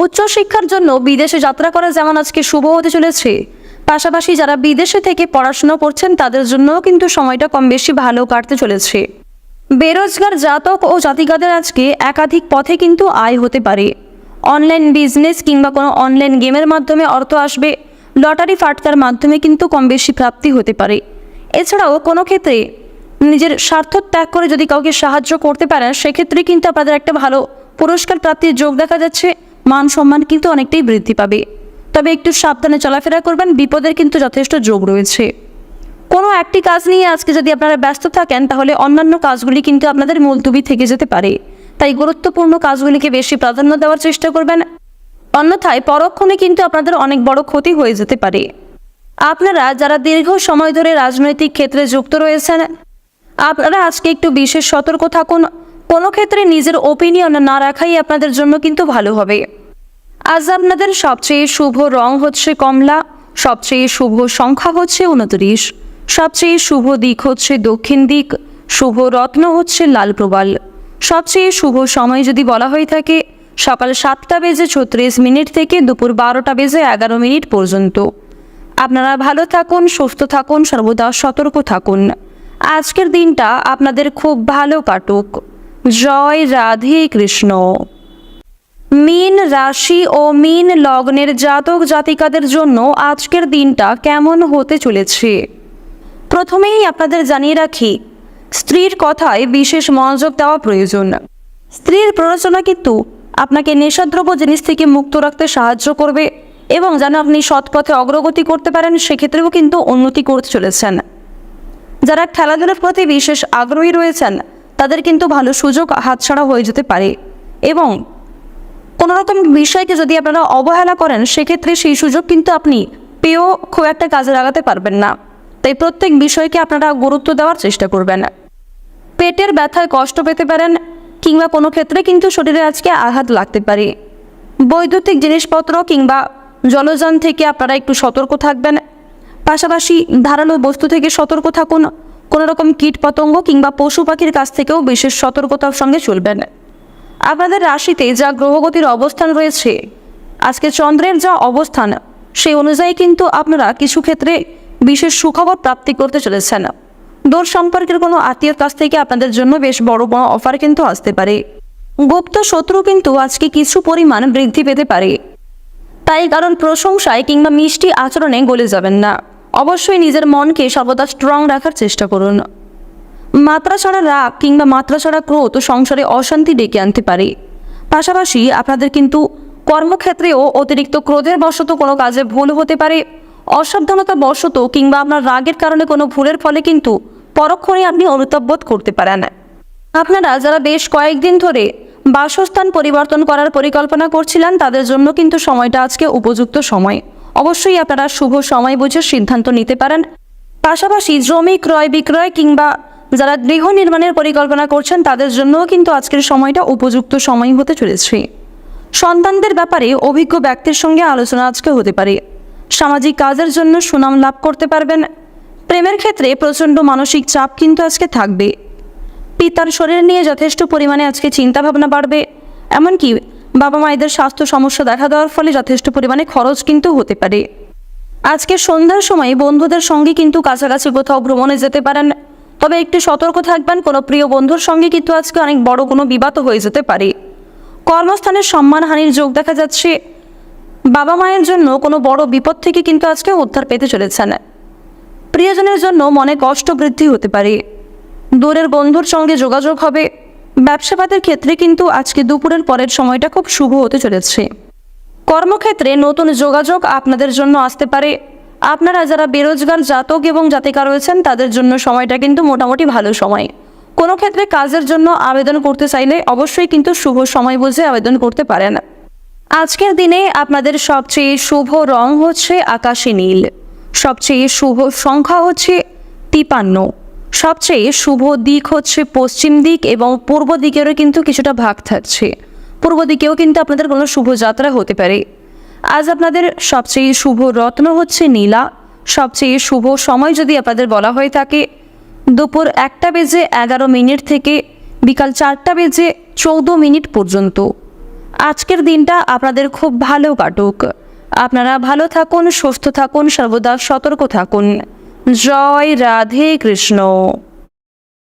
[SPEAKER 1] উচ্চশিক্ষার জন্য বিদেশে যাত্রা করা যেমন আজকে শুভ হতে চলেছে, পাশাপাশি যারা বিদেশে থেকে পড়াশোনা করছেন তাদের জন্যও কিন্তু সময়টা কম বেশি ভালো কাটতে চলেছে। বেরোজগার জাতক ও জাতিকাদের আজকে একাধিক পথে কিন্তু আয় হতে পারে। অনলাইন বিজনেস কিংবা কোনো অনলাইন গেমের মাধ্যমে অর্থ আসবে। লটারি ফাটকার মাধ্যমে কিন্তু কম বেশি প্রাপ্তি হতে পারে। এছাড়াও কোনো ক্ষেত্রে নিজের স্বার্থ ত্যাগ করে যদি কাউকে সাহায্য করতে পারেন সেক্ষেত্রে কিন্তু আপনাদের একটা ভালো পুরস্কার প্রাপ্তির যোগ দেখা যাচ্ছে। মান সম্মান কিন্তু অনেকটাই বৃদ্ধি পাবে, তবে একটু সাবধানে চলাফেরা করবেন। বিপদের কিন্তু যথেষ্ট যোগ রয়েছে। কোনো একটি কাজ নিয়ে আজকে যদি আপনারা ব্যস্ত থাকেন তাহলে অন্যান্য কাজগুলি কিন্তু আপনাদের মুলতুবি থেকে যেতে পারে। তাই গুরুত্বপূর্ণ কাজগুলিকে বেশি প্রাধান্য দেওয়ার চেষ্টা করবেন, অন্যথায় পরক্ষণে কিন্তু আপনাদের অনেক বড় ক্ষতি হয়ে যেতে পারে। আপনারা যারা দীর্ঘ সময় ধরে রাজনৈতিক ক্ষেত্রে যুক্ত রয়েছেন আপনারা আজকে একটু বিশেষ সতর্ক থাকুন। কোনো ক্ষেত্রে নিজের ওপিনিয়ন না রাখাই আপনাদের জন্য কিন্তু ভালো হবে। আজ আপনাদের সবচেয়ে শুভ রং হচ্ছে কমলা, সবচেয়ে শুভ সংখ্যা হচ্ছে 29, সবচেয়ে শুভ দিক হচ্ছে দক্ষিণ দিক, শুভ রত্ন হচ্ছে লাল প্রবাল। সবচেয়ে শুভ সময় যদি বলা হয়ে থাকে সকাল 7:36 থেকে দুপুর 12:11 পর্যন্ত। আপনারা ভালো থাকুন, সুস্থ থাকুন, সর্বদা সতর্ক থাকুন। আজকের দিনটা আপনাদের খুব ভালো কাটুক। জয় রাধে কৃষ্ণ। মীন রাশি ও মীন লগ্নের জাতক জাতিকাদের জন্য আজকের দিনটা কেমন হতে চলেছে। প্রথমেই আপনাদের জানিয়ে রাখি, স্ত্রীর কথায় বিশেষ মনোযোগ দেওয়া প্রয়োজন। স্ত্রীর প্ররোচনা কিন্তু আপনাকে নেশাদ্রব্য জিনিস থেকে মুক্ত রাখতে সাহায্য করবে এবং যেন আপনি সৎ পথে অগ্রগতি করতে পারেন, সেক্ষেত্রেও কিন্তু উন্নতি করতে চলেছেন। যারা খেলাধুলার প্রতি বিশেষ আগ্রহী রয়েছেন তাদের কিন্তু ভালো সুযোগ হাতছাড়া হয়ে যেতে পারে এবং কোনো রকম বিষয়কে যদি আপনারা অবহেলা করেন সেক্ষেত্রে সেই সুযোগ কিন্তু আপনি পেয়েও খুব একটা কাজে লাগাতে পারবেন না। তাই প্রত্যেক বিষয়কে আপনারা গুরুত্ব দেওয়ার চেষ্টা করবেন। পেটের ব্যথায় কষ্ট পেতে পারেন কিংবা কোনো ক্ষেত্রে কিন্তু শরীরে আজকে আঘাত লাগতে পারে। বৈদ্যুতিক জিনিসপত্র কিংবা জলযান থেকে আপনারা একটু সতর্ক থাকবেন। পাশাপাশি ধারালো বস্তু থেকে সতর্ক থাকুন। কোনো রকম কীটপতঙ্গ কিংবা পশু পাখির কাছ থেকেও বিশেষ সতর্কতার সঙ্গে চলবেন। আপনাদের রাশিতে যা গ্রহগতির অবস্থান রয়েছে, আজকে চন্দ্রের যা অবস্থান সেই অনুযায়ী কিন্তু আপনারা কিছু ক্ষেত্রে বিশেষ সুখবর প্রাপ্তি করতে চলেছেন। দূর সম্পর্কের কোনো আত্মীয়র কাছ থেকে আপনাদের জন্য বেশ বড় বড় অফার কিন্তু আসতে পারে। গুপ্ত শত্রু কিন্তু আজকে কিছু পরিমাণ বৃদ্ধি পেতে পারে। তাই কারণ প্রশংসায় কিংবা মিষ্টি আচরণে গলে যাবেন না। অবশ্যই নিজের মনকে সর্বদা স্ট্রং রাখার চেষ্টা করুন। মাত্রা ছাড়া রাগ কিংবা মাত্রা ছাড়া ক্রোধ সংসারে অশান্তি ডেকে আনতে পারে। পাশাপাশি আপনাদের কিন্তু কর্মক্ষেত্রেও অতিরিক্ত ক্রোধের বশত কোনো কাজে ভুল হতে পারে। অসাবধানতা বশত কিংবা আপনার রাগের কারণে কোনো ভুলের ফলে কিন্তু পরক্ষণে আপনি অনুতাপ বোধ করতে পারেন। আপনারা যারা বেশ কয়েকদিন ধরে বাসস্থান পরিবর্তন করার পরিকল্পনা করছিলেন তাদের জন্য কিন্তু সময়টা আজকে উপযুক্ত সময়। অবশ্যই আপনারা শুভ সময় বুঝে সিদ্ধান্ত নিতে পারেন। পাশাপাশি জমি ক্রয় বিক্রয় কিংবা যারা গৃহ নির্মাণের পরিকল্পনা করছেন তাদের জন্যও কিন্তু আজকের সময়টা উপযুক্ত সময় হতে চলেছে। সন্তানদের ব্যাপারে অভিজ্ঞ ব্যক্তির সঙ্গে আলোচনা আজকে হতে পারে। সামাজিক কাজের জন্য সুনাম লাভ করতে পারবেন। প্রেমের ক্ষেত্রে প্রচণ্ড মানসিক চাপ কিন্তু আজকে থাকবে। পিতার শরীর নিয়ে যথেষ্ট পরিমাণে আজকে চিন্তাভাবনা বাড়বে। এমনকি বাবা মায়েদের স্বাস্থ্য সমস্যা দেখা দেওয়ার ফলে যথেষ্ট পরিমাণে খরচ কিন্তু হতে পারে। আজকে সন্ধ্যার সময় বন্ধুদের সঙ্গে কিন্তু কাছাকাছি কোথাও ভ্রমণে যেতে পারেন। তবে একটু সতর্ক থাকবেন, কোনো প্রিয় বন্ধুর সঙ্গে কিন্তু আজকে অনেক বড় কোনো বিবাদ হয়ে যেতে পারে। কর্মস্থানের সম্মানহানির যোগ দেখা যাচ্ছে। বাবা মায়ের জন্য কোনো বড় বিপদ থেকে কিন্তু আজকে উদ্ধার পেতে চলেছেন। প্রিয়জনের জন্য মনে কষ্ট বৃদ্ধি হতে পারে। দূরের বন্ধুর সঙ্গে যোগাযোগ হবে। ব্যবসাপাতের ক্ষেত্রে কিন্তু আজকে দুপুরের পরের সময়টা খুব শুভ হতে চলেছে। কর্মক্ষেত্রে নতুন যোগাযোগ আপনাদের জন্য আসতে পারে। আপনারা যারা বেরোজগার জাতক এবং জাতিকা রয়েছেন তাদের জন্য সময়টা কিন্তু মোটামুটি ভালো সময়। কোনো ক্ষেত্রে কাজের জন্য আবেদন করতে চাইলে অবশ্যই কিন্তু শুভ সময় বুঝে আবেদন করতে পারেন। আজকের দিনে আপনাদের সবচেয়ে শুভ রং হচ্ছে আকাশী নীল, সবচেয়ে শুভ সংখ্যা হচ্ছে 53, সবচেয়ে শুভ দিক হচ্ছে পশ্চিম দিক এবং পূর্ব দিকেরও কিন্তু কিছুটা ভাগ থাকছে। পূর্ব দিকেও কিন্তু আপনাদের কোনো শুভ যাত্রা হতে পারে। আজ আপনাদের সবচেয়ে শুভ রত্ন হচ্ছে নীলা। সবচেয়ে শুভ সময় যদি আপনাদের বলা হয়ে থাকে দুপুর 1:11 থেকে বিকাল 4:14 পর্যন্ত। আজকের দিনটা আপনাদের খুব ভালো কাটুক। আপনারা ভালো থাকুন, সুস্থ থাকুন, সর্বদা সতর্ক থাকুন। জয় রাধে কৃষ্ণ।